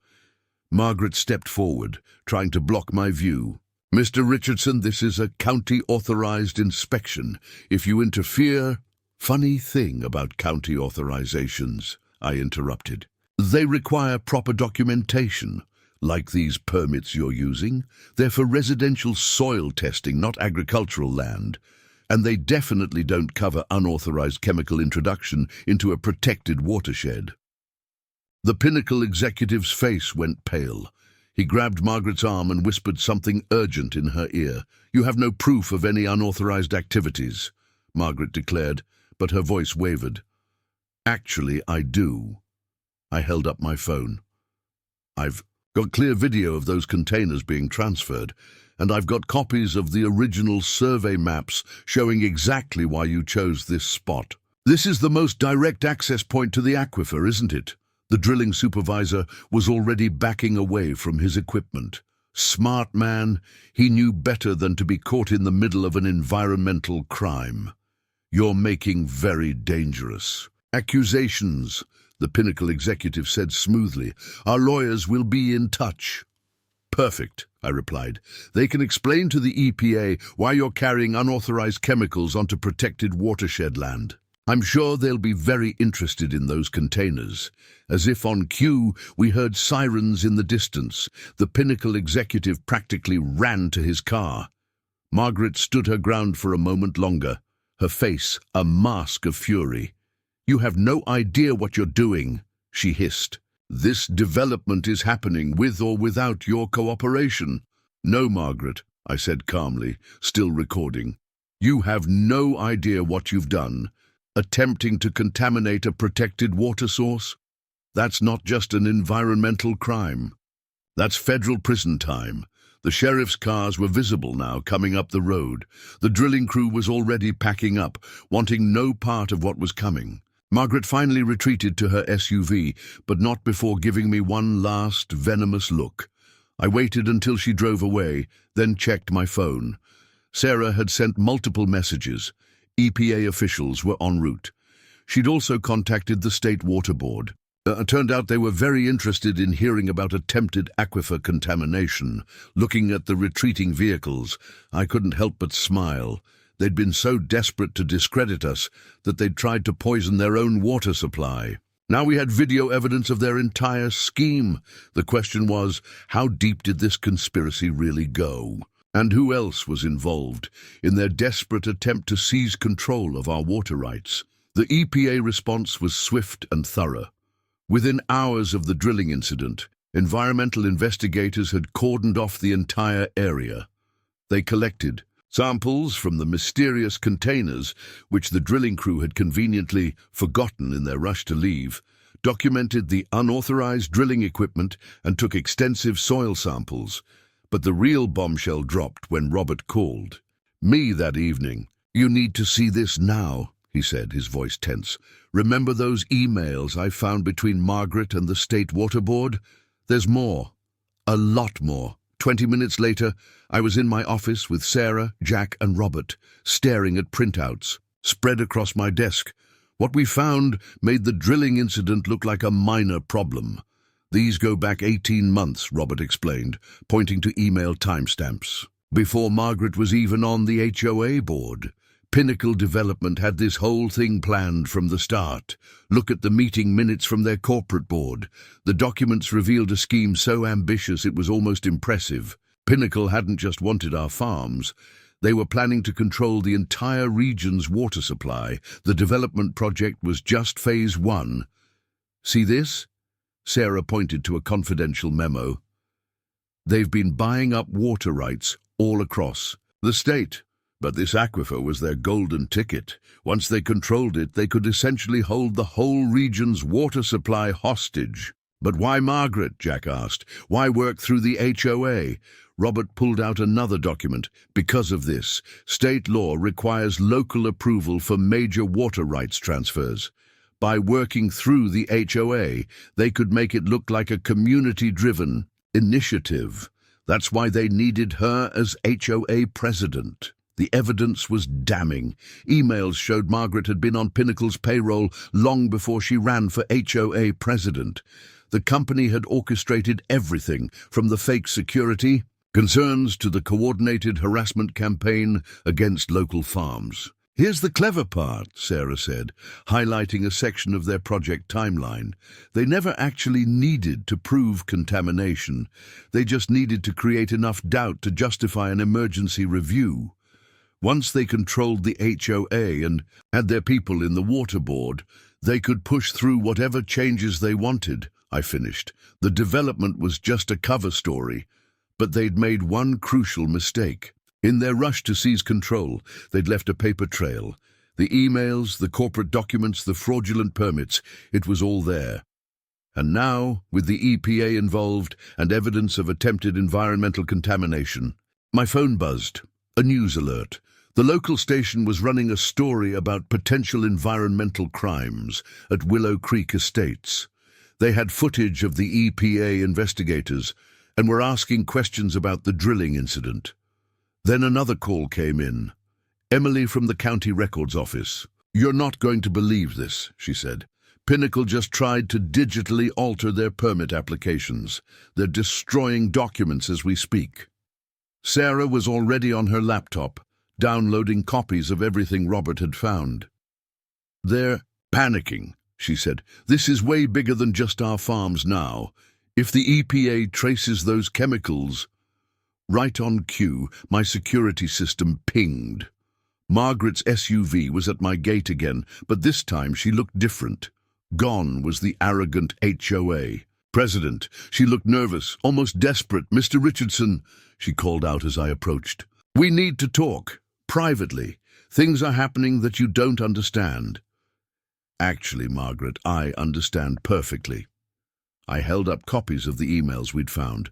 Margaret stepped forward, trying to block my view. "Mr. Richardson, this is a county-authorized inspection. If you interfere—" "Funny thing about county authorizations," I interrupted. "They require proper documentation. Like these permits you're using, they're for residential soil testing, not agricultural land. And they definitely don't cover unauthorized chemical introduction into a protected watershed." The Pinnacle executive's face went pale. He grabbed Margaret's arm and whispered something urgent in her ear. "You have no proof of any unauthorized activities," Margaret declared, but her voice wavered. "Actually, I do." I held up my phone. "I've got clear video of those containers being transferred, and I've got copies of the original survey maps showing exactly why you chose this spot. This is the most direct access point to the aquifer, isn't it?" The drilling supervisor was already backing away from his equipment. Smart man, he knew better than to be caught in the middle of an environmental crime. "You're making very dangerous accusations," the Pinnacle executive said smoothly. "Our lawyers will be in touch." "Perfect," I replied. "They can explain to the EPA why you're carrying unauthorized chemicals onto protected watershed land. I'm sure they'll be very interested in those containers." As if on cue, we heard sirens in the distance. The Pinnacle executive practically ran to his car. Margaret stood her ground for a moment longer, her face a mask of fury. "You have no idea what you're doing," she hissed. "This development is happening with or without your cooperation." "No, Margaret," I said calmly, still recording. "You have no idea what you've done. Attempting to contaminate a protected water source? That's not just an environmental crime. That's federal prison time." The sheriff's cars were visible now, coming up the road. The drilling crew was already packing up, wanting no part of what was coming. Margaret finally retreated to her SUV, but not before giving me one last venomous look. I waited until she drove away, then checked my phone. Sarah had sent multiple messages. EPA officials were en route. She'd also contacted the State Water Board. Turned out they were very interested in hearing about attempted aquifer contamination. Looking at the retreating vehicles, I couldn't help but smile. They'd been so desperate to discredit us that they'd tried to poison their own water supply. Now we had video evidence of their entire scheme. The question was, how deep did this conspiracy really go? And who else was involved in their desperate attempt to seize control of our water rights? The EPA response was swift and thorough. Within hours of the drilling incident, environmental investigators had cordoned off the entire area. They collected samples from the mysterious containers which the drilling crew had conveniently forgotten in their rush to leave, documented the unauthorized drilling equipment, and took extensive soil samples. But the real bombshell dropped when Robert called me that evening. "You need to see this now," he said, his voice tense. "Remember those emails I found between Margaret and the State Water Board? There's more. A lot more." 20 minutes later, I was in my office with Sarah, Jack, and Robert, staring at printouts spread across my desk. What we found made the drilling incident look like a minor problem. "These go back 18 months, Robert explained, pointing to email timestamps. "Before Margaret was even on the HOA board. Pinnacle Development had this whole thing planned from the start. Look at the meeting minutes from their corporate board. The documents revealed a scheme so ambitious it was almost impressive. Pinnacle hadn't just wanted our farms. They were planning to control the entire region's water supply. The development project was just phase 1. See this?" Sarah pointed to a confidential memo. "They've been buying up water rights all across the state. But this aquifer was their golden ticket. Once they controlled it, they could essentially hold the whole region's water supply hostage." "But why Margaret?" Jack asked. "Why work through the HOA?" Robert pulled out another document. "Because of this, state law requires local approval for major water rights transfers. By working through the HOA, they could make it look like a community-driven initiative. That's why they needed her as HOA president." The evidence was damning. Emails showed Margaret had been on Pinnacle's payroll long before she ran for HOA president. The company had orchestrated everything, from the fake security concerns to the coordinated harassment campaign against local farms. "Here's the clever part," Sarah said, highlighting a section of their project timeline. "They never actually needed to prove contamination. They just needed to create enough doubt to justify an emergency review. Once they controlled the HOA and had their people in the water board, they could push through whatever changes they wanted," I finished. "The development was just a cover story, but they'd made one crucial mistake. In their rush to seize control, they'd left a paper trail. The emails, the corporate documents, the fraudulent permits, it was all there. And now, with the EPA involved and evidence of attempted environmental contamination, my phone buzzed. A news alert. The local station was running a story about potential environmental crimes at Willow Creek Estates. They had footage of the EPA investigators and were asking questions about the drilling incident. Then another call came in. Emily from the county records office. "You're not going to believe this," she said. "Pinnacle just tried to digitally alter their permit applications. They're destroying documents as we speak." Sarah was already on her laptop, downloading copies of everything Robert had found. "They're panicking," she said. "This is way bigger than just our farms now. If the EPA traces those chemicals..." Right on cue, my security system pinged. Margaret's SUV was at my gate again, but this time she looked different. Gone was the arrogant HOA president. She looked nervous, almost desperate. "Mr. Richardson," she called out as I approached. "We need to talk. Privately. Things are happening that you don't understand." "Actually, Margaret, I understand perfectly." I held up copies of the emails we'd found.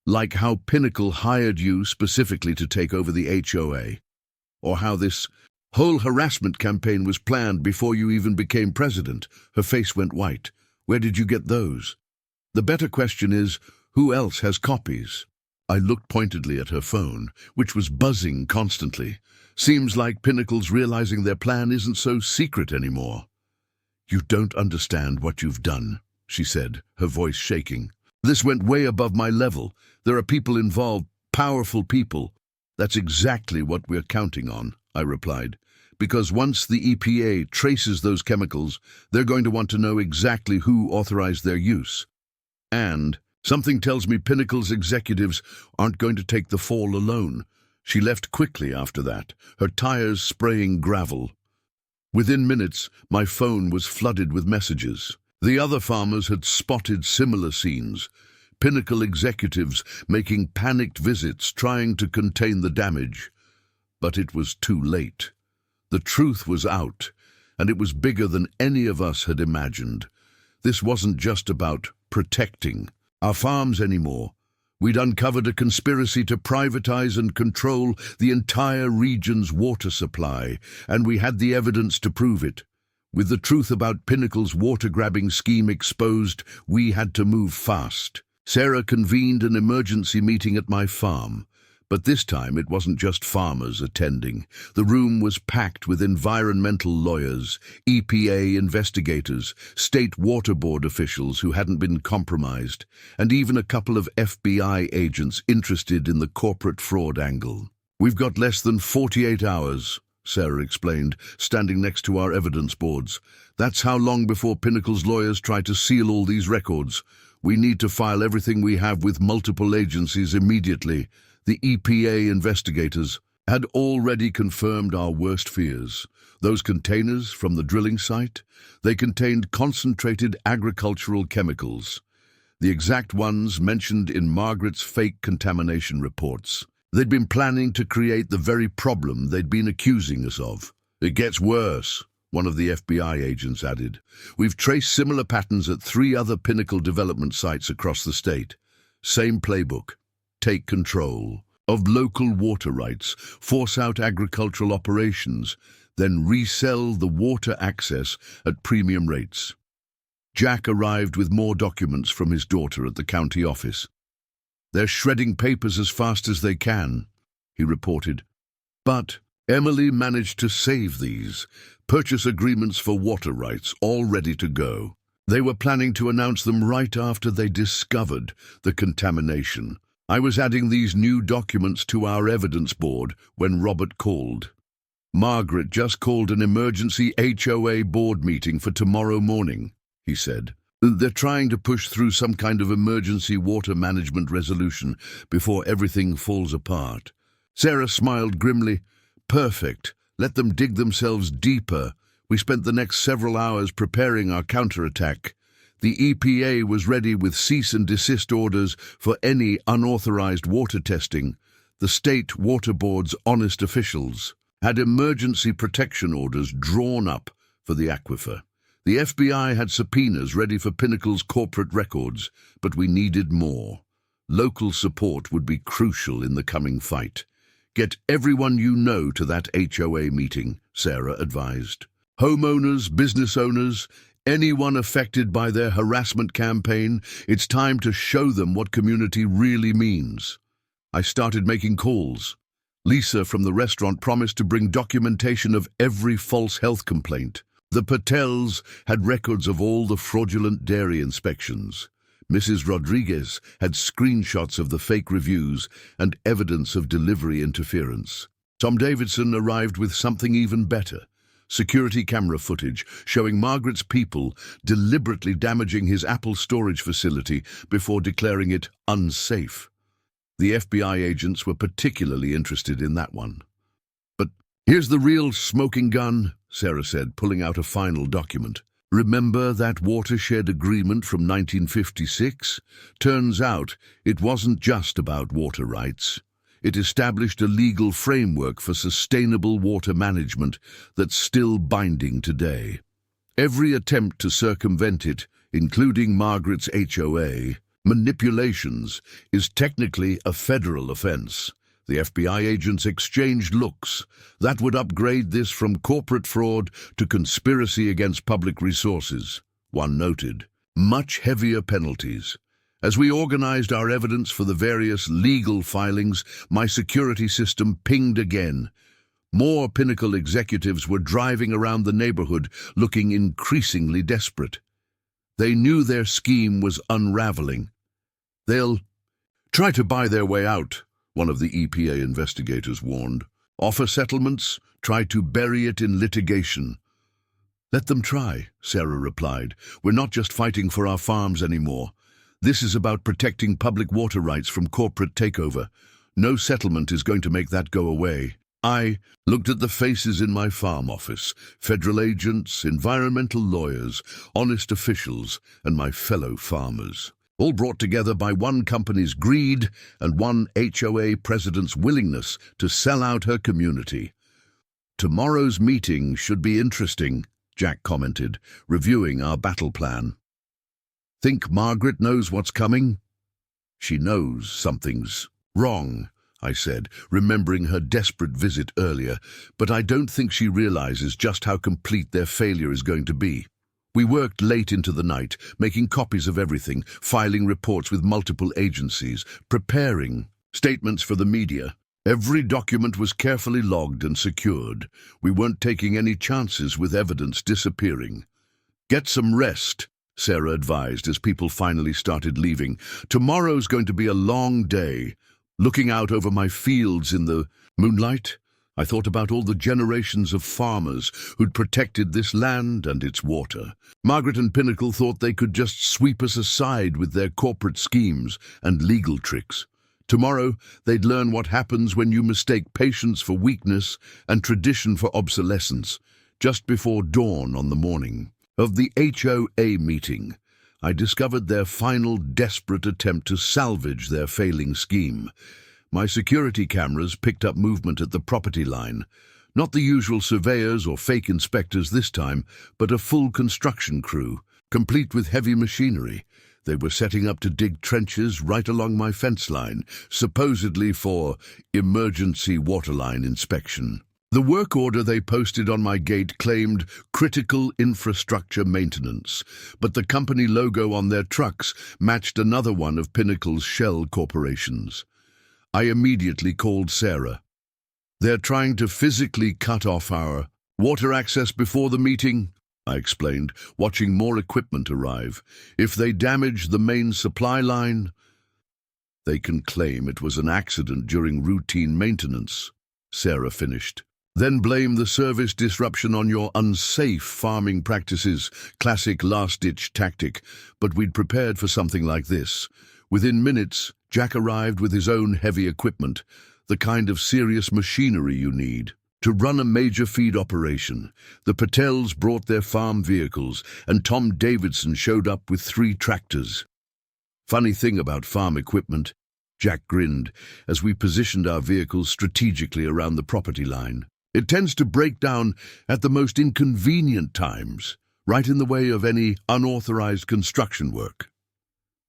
"Like how Pinnacle hired you specifically to take over the HOA. Or how this whole harassment campaign was planned before you even became president." Her face went white. "Where did you get those?" "The better question is, who else has copies?" I looked pointedly at her phone, which was buzzing constantly. "Seems like Pinnacle's realizing their plan isn't so secret anymore." "You don't understand what you've done," she said, her voice shaking. "This went way above my level. There are people involved, powerful people." "That's exactly what we're counting on," I replied. "Because once the EPA traces those chemicals, they're going to want to know exactly who authorized their use. And something tells me Pinnacle's executives aren't going to take the fall alone." She left quickly after that, her tires spraying gravel. Within minutes, my phone was flooded with messages. The other farmers had spotted similar scenes, Pinnacle executives making panicked visits trying to contain the damage. But it was too late. The truth was out, and it was bigger than any of us had imagined. This wasn't just about protecting our farms anymore. We'd uncovered a conspiracy to privatize and control the entire region's water supply, and we had the evidence to prove it. With the truth about Pinnacle's water-grabbing scheme exposed, we had to move fast. Sarah convened an emergency meeting at my farm, but this time it wasn't just farmers attending. The room was packed with environmental lawyers, EPA investigators, state water board officials who hadn't been compromised, and even a couple of FBI agents interested in the corporate fraud angle. "We've got less than 48 hours, Sarah explained, standing next to our evidence boards. "That's how long before Pinnacle's lawyers try to seal all these records. We need to file everything we have with multiple agencies immediately." The EPA investigators had already confirmed our worst fears. Those containers from the drilling site, they contained concentrated agricultural chemicals, the exact ones mentioned in Margaret's fake contamination reports. They'd been planning to create the very problem they'd been accusing us of. "It gets worse," one of the FBI agents added. "We've traced similar patterns at 3 other Pinnacle development sites across the state. Same playbook. Take control of local water rights, force out agricultural operations, then resell the water access at premium rates." Jack arrived with more documents from his daughter at the county office. "They're shredding papers as fast as they can," he reported. "But Emily managed to save these. Purchase agreements for water rights, all ready to go. They were planning to announce them right after they discovered the contamination. I was adding these new documents to our evidence board when Robert called. "Margaret just called an emergency HOA board meeting for tomorrow morning," he said. "They're trying to push through some kind of emergency water management resolution before everything falls apart." Sarah smiled grimly. "Perfect. Let them dig themselves deeper." We spent the next several hours preparing our counterattack. The EPA was ready with cease and desist orders for any unauthorized water testing. The state water board's honest officials had emergency protection orders drawn up for the aquifer. The FBI had subpoenas ready for Pinnacle's corporate records, but we needed more. Local support would be crucial in the coming fight. "Get everyone you know to that HOA meeting," Sarah advised. "Homeowners, business owners, anyone affected by their harassment campaign, it's time to show them what community really means." I started making calls. Lisa from the restaurant promised to bring documentation of every false health complaint. The Patels had records of all the fraudulent dairy inspections. Mrs. Rodriguez had screenshots of the fake reviews and evidence of delivery interference. Tom Davidson arrived with something even better. Security camera footage showing Margaret's people deliberately damaging his Apple storage facility before declaring it unsafe. The FBI agents were particularly interested in that one. "But here's the real smoking gun," Sarah said, pulling out a final document. "Remember that watershed agreement from 1956? Turns out it wasn't just about water rights. It established a legal framework for sustainable water management that's still binding today. Every attempt to circumvent it, including Margaret's HOA, manipulations, is technically a federal offense." The FBI agents exchanged looks. That would upgrade this from corporate fraud to conspiracy against public resources. One noted, "Much heavier penalties." As we organized our evidence for the various legal filings, my security system pinged again. More Pinnacle executives were driving around the neighborhood looking increasingly desperate. They knew their scheme was unraveling. "They'll try to buy their way out," one of the EPA investigators warned. "Offer settlements, try to bury it in litigation." "Let them try," Sarah replied. "We're not just fighting for our farms anymore. This is about protecting public water rights from corporate takeover. No settlement is going to make that go away." I looked at the faces in my farm office, federal agents, environmental lawyers, honest officials, and my fellow farmers, all brought together by one company's greed and one HOA president's willingness to sell out her community. "Tomorrow's meeting should be interesting," Jack commented, reviewing our battle plan. "Think Margaret knows what's coming?" "She knows something's wrong," I said, remembering her desperate visit earlier, "but I don't think she realizes just how complete their failure is going to be." We worked late into the night, making copies of everything, filing reports with multiple agencies, preparing statements for the media. Every document was carefully logged and secured. We weren't taking any chances with evidence disappearing. "Get some rest," Sarah advised as people finally started leaving. "Tomorrow's going to be a long day." Looking out over my fields in the moonlight, I thought about all the generations of farmers who'd protected this land and its water. Margaret and Pinnacle thought they could just sweep us aside with their corporate schemes and legal tricks. Tomorrow, they'd learn what happens when you mistake patience for weakness and tradition for obsolescence, just before dawn on the morning of the HOA meeting. I discovered their final desperate attempt to salvage their failing scheme. My security cameras picked up movement at the property line. Not the usual surveyors or fake inspectors this time, but a full construction crew, complete with heavy machinery. They were setting up to dig trenches right along my fence line, supposedly for emergency waterline inspection. The work order they posted on my gate claimed critical infrastructure maintenance, but the company logo on their trucks matched another one of Pinnacle's shell corporations. I immediately called Sarah. "They're trying to physically cut off our water access before the meeting," I explained, watching more equipment arrive. "If they damage the main supply line, they can claim it was an accident during routine maintenance," Sarah finished. "Then blame the service disruption on your unsafe farming practices." Classic last-ditch tactic, but we'd prepared for something like this. Within minutes, Jack arrived with his own heavy equipment, the kind of serious machinery you need to run a major feed operation. The Patels brought their farm vehicles, and Tom Davidson showed up with 3 tractors. "Funny thing about farm equipment," Jack grinned as we positioned our vehicles strategically around the property line. "It tends to break down at the most inconvenient times, right in the way of any unauthorized construction work."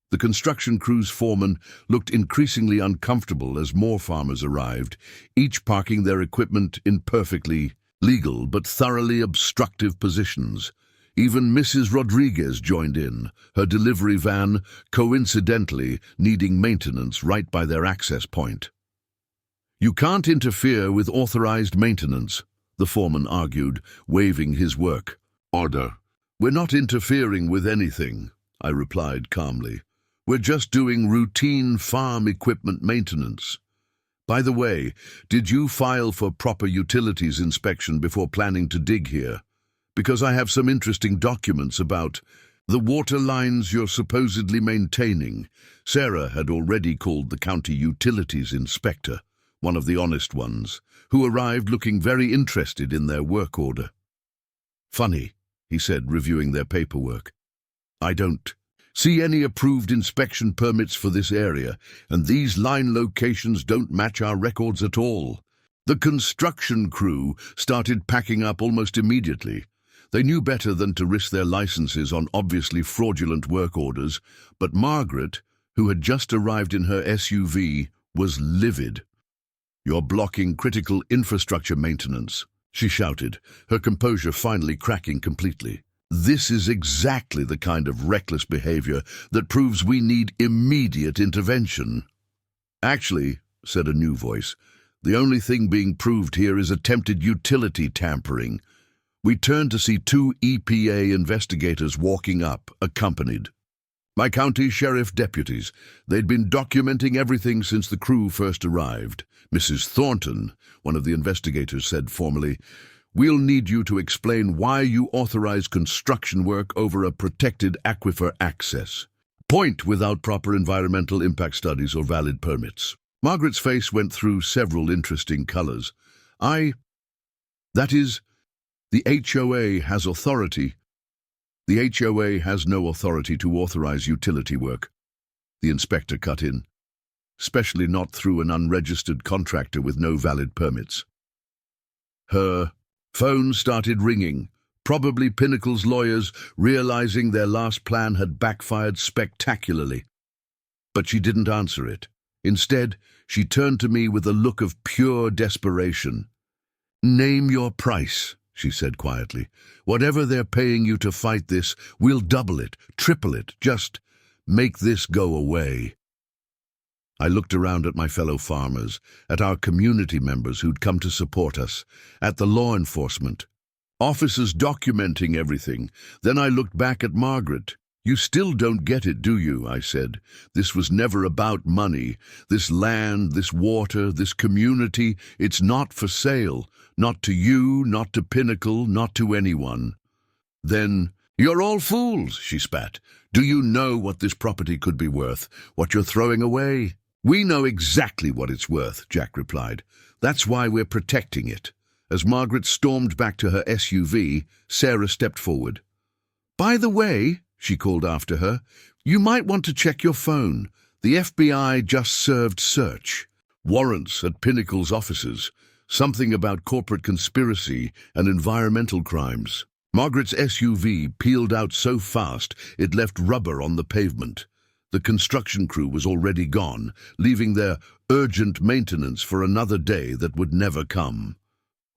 The construction crew's foreman looked increasingly uncomfortable as more farmers arrived, each parking their equipment in perfectly legal but thoroughly obstructive positions. Even Mrs. Rodriguez joined in, her delivery van coincidentally needing maintenance right by their access point. "You can't interfere with authorized maintenance," the foreman argued, waving his work order. "We're not interfering with anything," I replied calmly. "We're just doing routine farm equipment maintenance. By the way, did you file for proper utilities inspection before planning to dig here? Because I have some interesting documents about the water lines you're supposedly maintaining." Sarah had already called the county utilities inspector, one of the honest ones, who arrived looking very interested in their work order. "Funny," he said, reviewing their paperwork. "I don't see any approved inspection permits for this area, and these line locations don't match our records at all." The construction crew started packing up almost immediately. They knew better than to risk their licenses on obviously fraudulent work orders, but Margaret, who had just arrived in her SUV, was livid. "You're blocking critical infrastructure maintenance," she shouted, her composure finally cracking completely. "This is exactly the kind of reckless behavior that proves we need immediate intervention." "Actually," said a new voice, "the only thing being proved here is attempted utility tampering." We turned to see 2 EPA investigators walking up, accompanied by county sheriff deputies. They'd been documenting everything since the crew first arrived. "Mrs. Thornton," one of the investigators said formally, "we'll need you to explain why you authorized construction work over a protected aquifer access point without proper environmental impact studies or valid permits." Margaret's face went through several interesting colors. That is, the HOA has authority. The HOA has no authority to authorize utility work. The inspector cut in, especially not through an unregistered contractor with no valid permits. Her phone started ringing, probably Pinnacle's lawyers realizing their last plan had backfired spectacularly. But she didn't answer it. Instead, she turned to me with a look of pure desperation. "Name your price," she said quietly. "Whatever they're paying you to fight this, we'll double it, triple it. Just make this go away." I looked around at my fellow farmers, at our community members who'd come to support us, at the law enforcement, officers documenting everything. Then I looked back at Margaret. "You still don't get it, do you?" I said. "This was never about money. This land, this water, this community, it's not for sale. Not to you, not to Pinnacle, not to anyone." Then, "You're all fools," she spat. "Do you know what this property could be worth? What you're throwing away?" "We know exactly what it's worth," Jack replied. "That's why we're protecting it." As Margaret stormed back to her SUV, Sarah stepped forward. "By the way," she called after her, "you might want to check your phone. The FBI just served search warrants at Pinnacle's offices. Something about corporate conspiracy and environmental crimes." Margaret's SUV peeled out so fast it left rubber on the pavement. The construction crew was already gone, leaving their urgent maintenance for another day that would never come.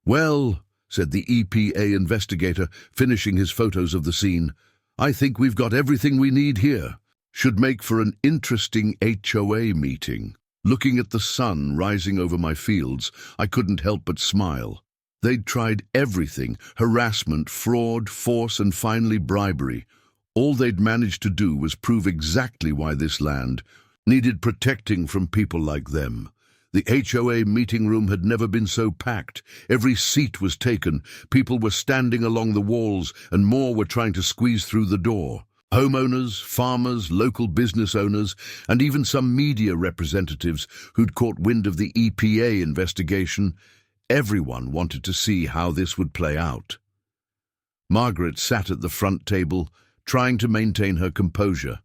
"Well," said the EPA investigator, finishing his photos of the scene, "I think we've got everything we need here. Should make for an interesting HOA meeting." Looking at the sun rising over my fields, I couldn't help but smile. They'd tried everything: harassment, fraud, force, and finally bribery. All they'd managed to do was prove exactly why this land needed protecting from people like them. The HOA meeting room had never been so packed. Every seat was taken. People were standing along the walls, and more were trying to squeeze through the door. Homeowners, farmers, local business owners, and even some media representatives who'd caught wind of the EPA investigation. Everyone wanted to see how this would play out. Margaret sat at the front table, trying to maintain her composure,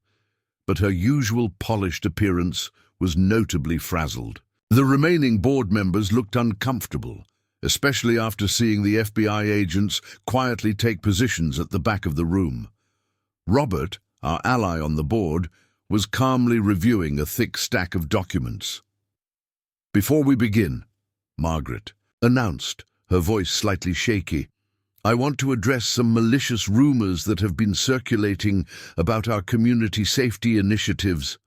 but her usual polished appearance was notably frazzled. The remaining board members looked uncomfortable, especially after seeing the FBI agents quietly take positions at the back of the room. Robert, our ally on the board, was calmly reviewing a thick stack of documents. "Before we begin," Margaret announced, her voice slightly shaky, "I want to address some malicious rumors that have been circulating about our community safety initiatives."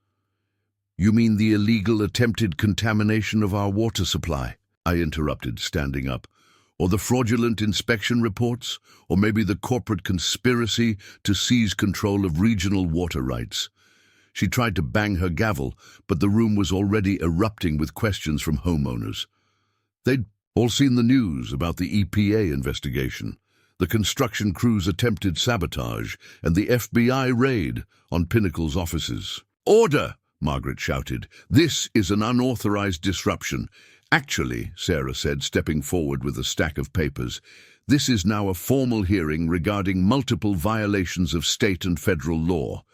"You mean the illegal attempted contamination of our water supply?" I interrupted, standing up. "Or the fraudulent inspection reports? Or maybe the corporate conspiracy to seize control of regional water rights?" She tried to bang her gavel, but the room was already erupting with questions from homeowners. They'd all seen the news about the EPA investigation, the construction crew's attempted sabotage, and the FBI raid on Pinnacle's offices. "Order!" Margaret shouted. "This is an unauthorized disruption." "Actually," Sarah said, stepping forward with a stack of papers, "this is now a formal hearing regarding multiple violations of state and federal law.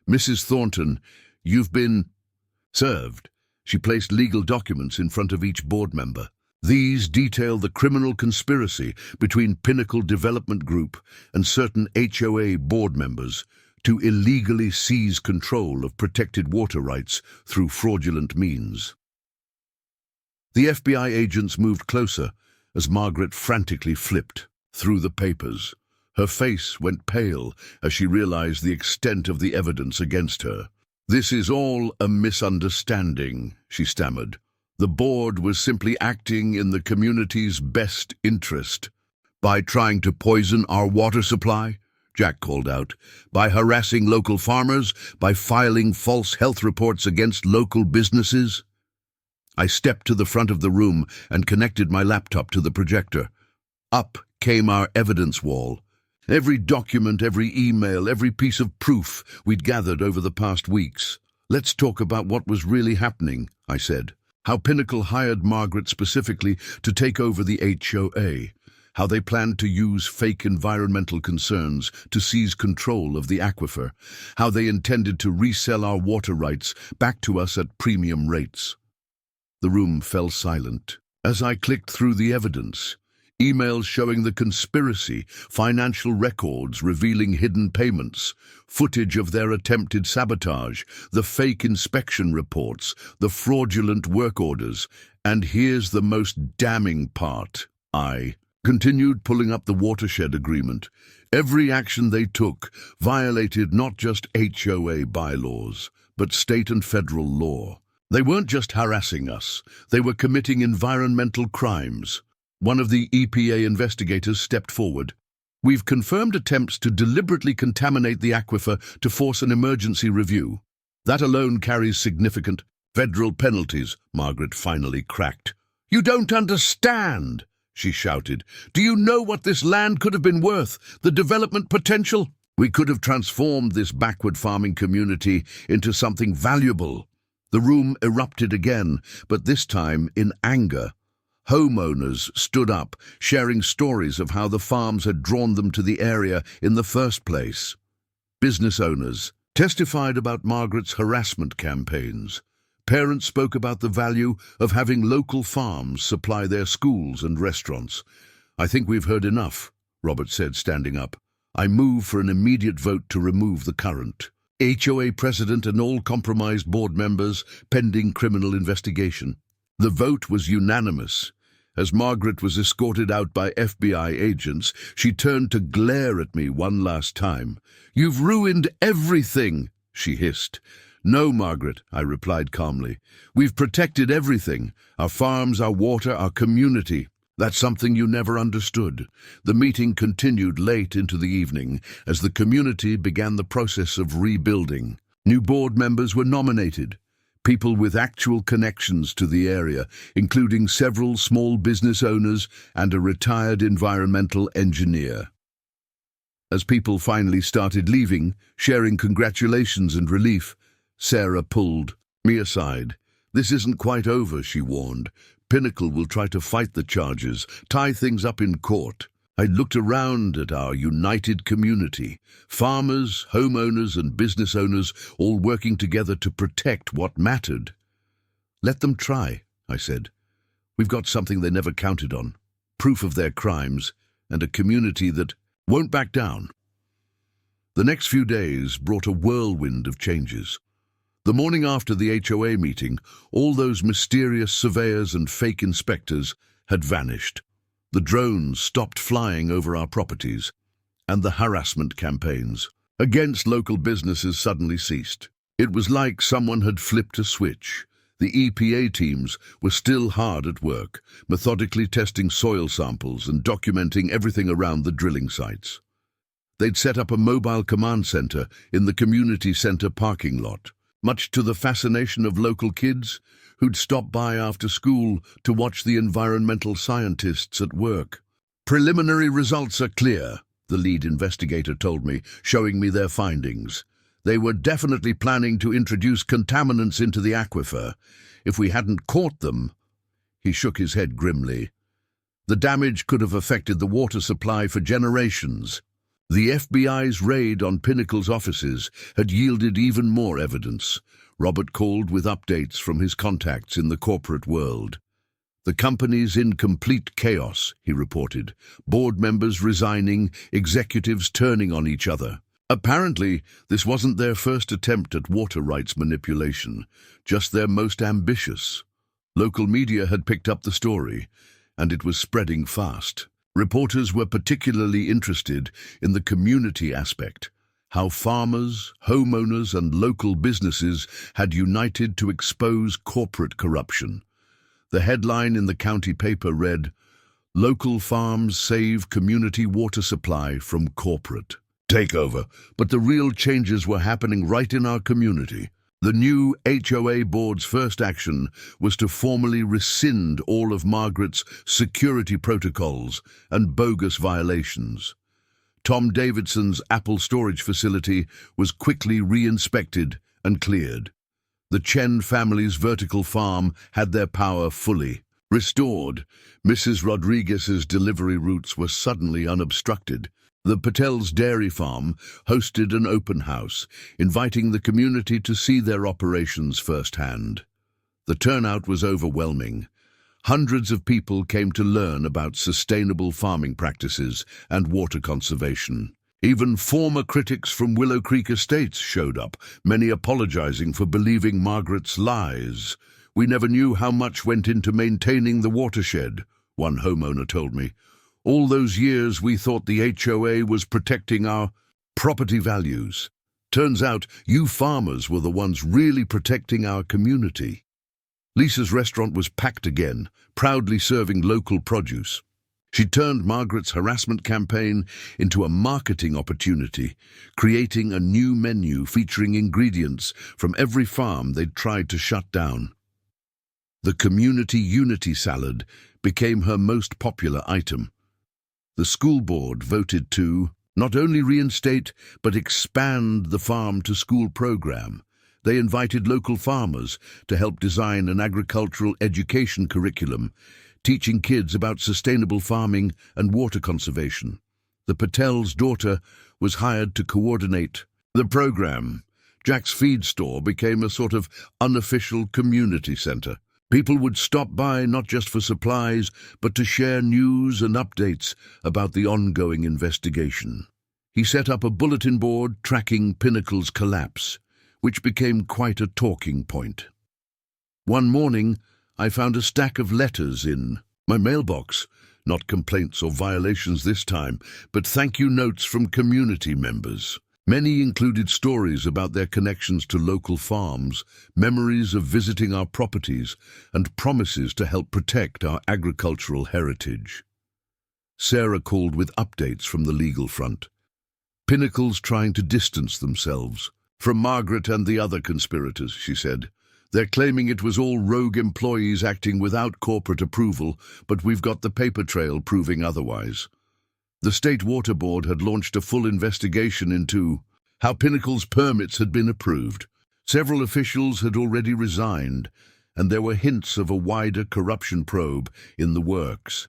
Mrs. Thornton, you've been served." She placed legal documents in front of each board member. "These detail the criminal conspiracy between Pinnacle Development Group and certain HOA board members to illegally seize control of protected water rights through fraudulent means." The FBI agents moved closer as Margaret frantically flipped through the papers. Her face went pale as she realized the extent of the evidence against her. "This is all a misunderstanding," she stammered. "The board was simply acting in the community's best interest." "By trying to poison our water supply?" Jack called out. "By harassing local farmers? By filing false health reports against local businesses?" I stepped to the front of the room and connected my laptop to the projector. Up came our evidence wall. Every document, every email, every piece of proof we'd gathered over the past weeks. "Let's talk about what was really happening," I said. How Pinnacle hired Margaret specifically to take over the HOA. How they planned to use fake environmental concerns to seize control of the aquifer. How they intended to resell our water rights back to us at premium rates. The room fell silent as I clicked through the evidence. Emails showing the conspiracy, financial records revealing hidden payments, footage of their attempted sabotage, the fake inspection reports, the fraudulent work orders, and here's the most damning part. I continued pulling up the watershed agreement. Every action they took violated not just HOA bylaws, but state and federal law. They weren't just harassing us, they were committing environmental crimes. One of the EPA investigators stepped forward. We've confirmed attempts to deliberately contaminate the aquifer to force an emergency review. That alone carries significant federal penalties, Margaret finally cracked. You don't understand, she shouted. Do you know what this land could have been worth? The development potential? We could have transformed this backward farming community into something valuable. The room erupted again, but this time in anger. Homeowners stood up, sharing stories of how the farms had drawn them to the area in the first place. Business owners testified about Margaret's harassment campaigns. Parents spoke about the value of having local farms supply their schools and restaurants. I think we've heard enough, Robert said, standing up. I move for an immediate vote to remove the current HOA president and all compromised board members pending criminal investigation. The vote was unanimous. As Margaret was escorted out by FBI agents, she turned to glare at me one last time. You've ruined everything, she hissed. No, Margaret, I replied calmly. We've protected everything. Our farms, our water, our community. That's something you never understood. The meeting continued late into the evening as the community began the process of rebuilding. New board members were nominated. People with actual connections to the area, including several small business owners and a retired environmental engineer. As people finally started leaving, sharing congratulations and relief, Sarah pulled me aside. This isn't quite over, she warned. Pinnacle will try to fight the charges, tie things up in court. I looked around at our united community, farmers, homeowners and business owners all working together to protect what mattered. Let them try, I said. We've got something they never counted on, proof of their crimes, and a community that won't back down. The next few days brought a whirlwind of changes. The morning after the HOA meeting, all those mysterious surveyors and fake inspectors had vanished. The drones stopped flying over our properties, and the harassment campaigns against local businesses suddenly ceased. It was like someone had flipped a switch. The EPA teams were still hard at work, methodically testing soil samples and documenting everything around the drilling sites. They'd set up a mobile command center in the community center parking lot, much to the fascination of local kids who'd stop by after school to watch the environmental scientists at work. Preliminary results are clear, the lead investigator told me, showing me their findings. They were definitely planning to introduce contaminants into the aquifer. If we hadn't caught them, he shook his head grimly, the damage could have affected the water supply for generations. The FBI's raid on Pinnacle's offices had yielded even more evidence. Robert called with updates from his contacts in the corporate world. The company's in complete chaos, he reported. Board members resigning, executives turning on each other. Apparently, this wasn't their first attempt at water rights manipulation, just their most ambitious. Local media had picked up the story, and it was spreading fast. Reporters were particularly interested in the community aspect, how farmers, homeowners and local businesses had united to expose corporate corruption. The headline in the county paper read, "Local farms save community water supply from corporate takeover." But the real changes were happening right in our community. The new HOA board's first action was to formally rescind all of Margaret's security protocols and bogus violations. Tom Davidson's Apple storage facility was quickly re-inspected and cleared. The Chen family's vertical farm had their power fully restored. Mrs. Rodriguez's delivery routes were suddenly unobstructed. The Patel's dairy farm hosted an open house, inviting the community to see their operations firsthand. The turnout was overwhelming. Hundreds of people came to learn about sustainable farming practices and water conservation. Even former critics from Willow Creek Estates showed up, many apologizing for believing Margaret's lies. "We never knew how much went into maintaining the watershed," one homeowner told me. "All those years we thought the HOA was protecting our property values. Turns out you farmers were the ones really protecting our community." Lisa's restaurant was packed again, proudly serving local produce. She turned Margaret's harassment campaign into a marketing opportunity, creating a new menu featuring ingredients from every farm they'd tried to shut down. The Community Unity Salad became her most popular item. The school board voted to not only reinstate but expand the farm-to-school program. They invited local farmers to help design an agricultural education curriculum, teaching kids about sustainable farming and water conservation. The Patel's daughter was hired to coordinate the program. Jack's feed store became a sort of unofficial community center. People would stop by not just for supplies, but to share news and updates about the ongoing investigation. He set up a bulletin board tracking Pinnacle's collapse, which became quite a talking point. One morning, I found a stack of letters in my mailbox. Not complaints or violations this time, but thank you notes from community members. Many included stories about their connections to local farms, memories of visiting our properties, and promises to help protect our agricultural heritage. Sarah called with updates from the legal front. Pinnacle's trying to distance themselves from Margaret and the other conspirators, she said. They're claiming it was all rogue employees acting without corporate approval, but we've got the paper trail proving otherwise. The State Water Board had launched a full investigation into how Pinnacle's permits had been approved. Several officials had already resigned, and there were hints of a wider corruption probe in the works.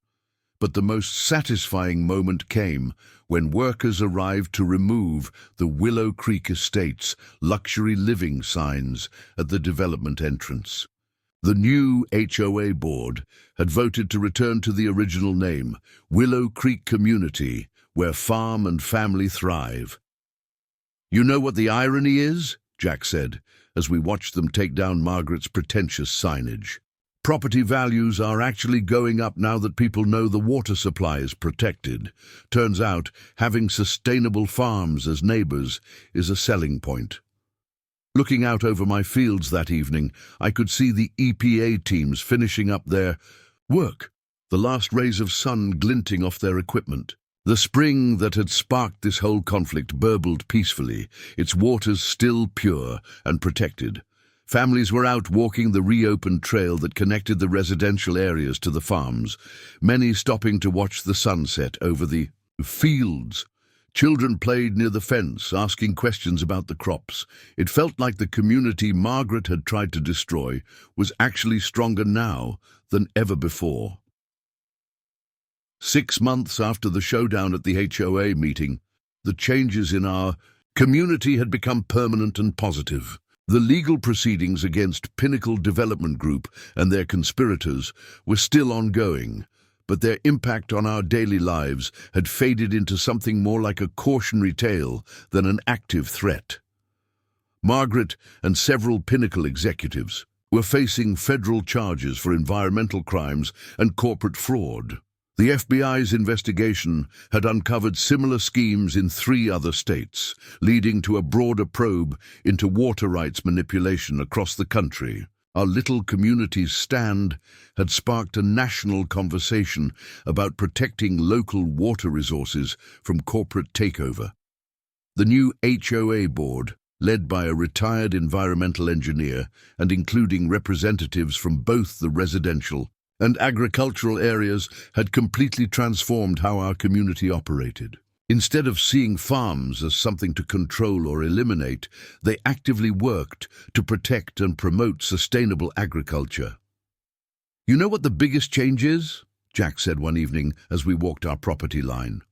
But the most satisfying moment came when workers arrived to remove the Willow Creek Estates luxury living signs at the development entrance. The new HOA board had voted to return to the original name, Willow Creek Community, where farm and family thrive. "You know what the irony is?" Jack said, as we watched them take down Margaret's pretentious signage. "Property values are actually going up now that people know the water supply is protected. Turns out, having sustainable farms as neighbors is a selling point." Looking out over my fields that evening, I could see the EPA teams finishing up their work, the last rays of sun glinting off their equipment. The spring that had sparked this whole conflict burbled peacefully, its waters still pure and protected. Families were out walking the reopened trail that connected the residential areas to the farms, many stopping to watch the sunset over the fields. Children played near the fence, asking questions about the crops. It felt like the community Margaret had tried to destroy was actually stronger now than ever before. 6 months after the showdown at the HOA meeting, the changes in our community had become permanent and positive. The legal proceedings against Pinnacle Development Group and their conspirators were still ongoing, but their impact on our daily lives had faded into something more like a cautionary tale than an active threat. Margaret and several Pinnacle executives were facing federal charges for environmental crimes and corporate fraud. The FBI's investigation had uncovered similar schemes in 3 other states, leading to a broader probe into water rights manipulation across the country. Our little community's stand had sparked a national conversation about protecting local water resources from corporate takeover. The new HOA board, led by a retired environmental engineer and including representatives from both the residential and agricultural areas, had completely transformed how our community operated. Instead of seeing farms as something to control or eliminate, they actively worked to protect and promote sustainable agriculture. "You know what the biggest change is?" Jack said one evening as we walked our property line.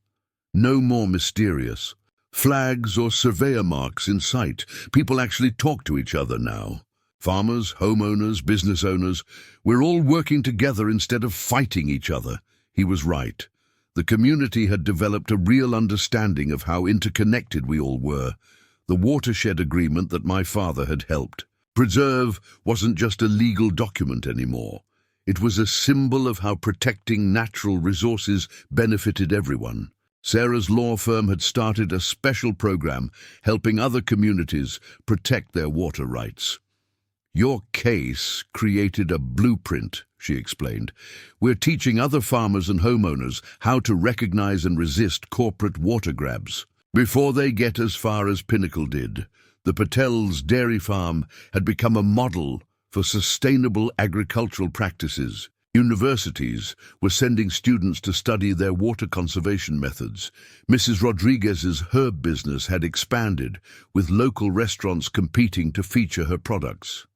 "No more mysterious flags or surveyor marks in sight. People actually talk to each other now. Farmers, homeowners, business owners, we're all working together instead of fighting each other." He was right. The community had developed a real understanding of how interconnected we all were. The watershed agreement that my father had helped preserve wasn't just a legal document anymore. It was a symbol of how protecting natural resources benefited everyone. Sarah's law firm had started a special program helping other communities protect their water rights. "Your case created a blueprint," she explained. "We're teaching other farmers and homeowners how to recognize and resist corporate water grabs before they get as far as Pinnacle did." The Patel's dairy farm had become a model for sustainable agricultural practices. Universities were sending students to study their water conservation methods. Mrs. Rodriguez's herb business had expanded, with local restaurants competing to feature her products.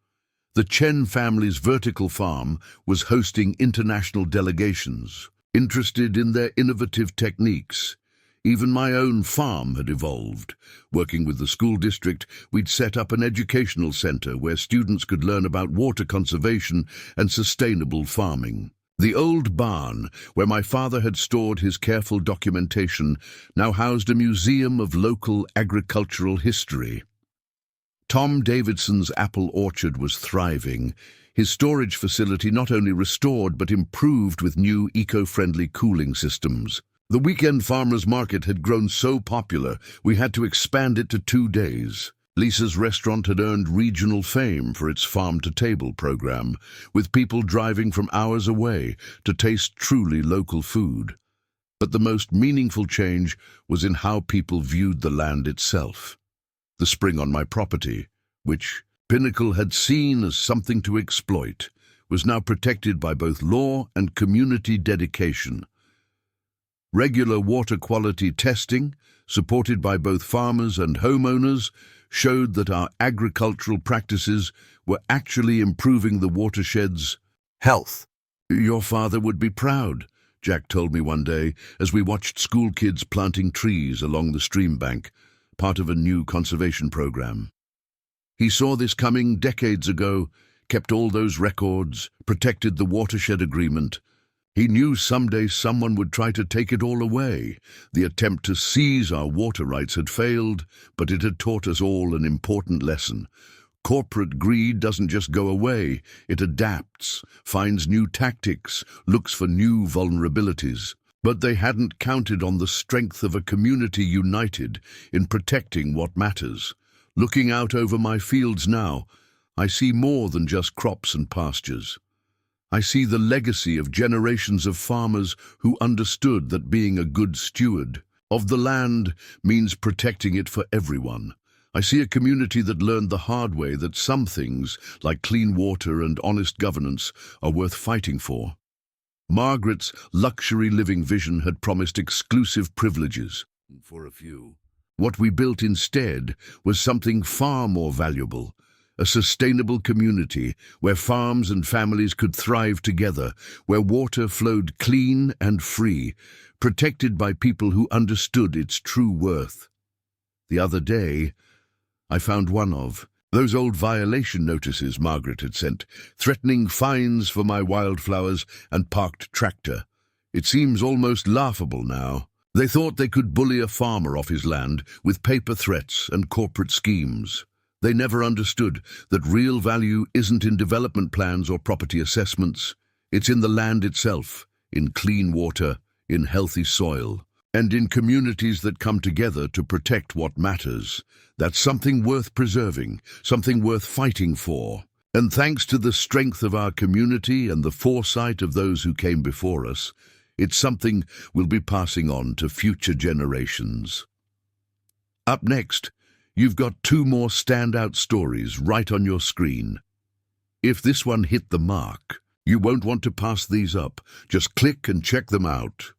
The Chen family's vertical farm was hosting international delegations, interested in their innovative techniques. Even my own farm had evolved. Working with the school district, we'd set up an educational center where students could learn about water conservation and sustainable farming. The old barn, where my father had stored his careful documentation, now housed a museum of local agricultural history. Tom Davidson's apple orchard was thriving. His storage facility not only restored but improved with new eco-friendly cooling systems. The weekend farmers market had grown so popular, we had to expand it to 2 days. Lisa's restaurant had earned regional fame for its farm-to-table program, with people driving from hours away to taste truly local food. But the most meaningful change was in how people viewed the land itself. The spring on my property, which Pinnacle had seen as something to exploit, was now protected by both law and community dedication. Regular water quality testing, supported by both farmers and homeowners, showed that our agricultural practices were actually improving the watershed's health. "Your father would be proud," Jack told me one day as we watched school kids planting trees along the stream bank, part of a new conservation program. He saw this coming decades ago, kept all those records, protected the watershed agreement. He knew someday someone would try to take it all away. The attempt to seize our water rights had failed, but it had taught us all an important lesson. Corporate greed doesn't just go away, it adapts, finds new tactics, looks for new vulnerabilities. But they hadn't counted on the strength of a community united in protecting what matters. Looking out over my fields now, I see more than just crops and pastures. I see the legacy of generations of farmers who understood that being a good steward of the land means protecting it for everyone. I see a community that learned the hard way that some things, like clean water and honest governance, are worth fighting for. Margaret's luxury living vision had promised exclusive privileges for a few. What we built instead was something far more valuable. A sustainable community where farms and families could thrive together, where water flowed clean and free, protected by people who understood its true worth. The other day, I found one of those old violation notices Margaret had sent, threatening fines for my wildflowers and parked tractor. It seems almost laughable now. They thought they could bully a farmer off his land with paper threats and corporate schemes. They never understood that real value isn't in development plans or property assessments. It's in the land itself, in clean water, in healthy soil, and in communities that come together to protect what matters. That's something worth preserving, something worth fighting for. And thanks to the strength of our community and the foresight of those who came before us, it's something we'll be passing on to future generations. Up next, you've got 2 more standout stories right on your screen. If this one hit the mark, you won't want to pass these up. Just click and check them out.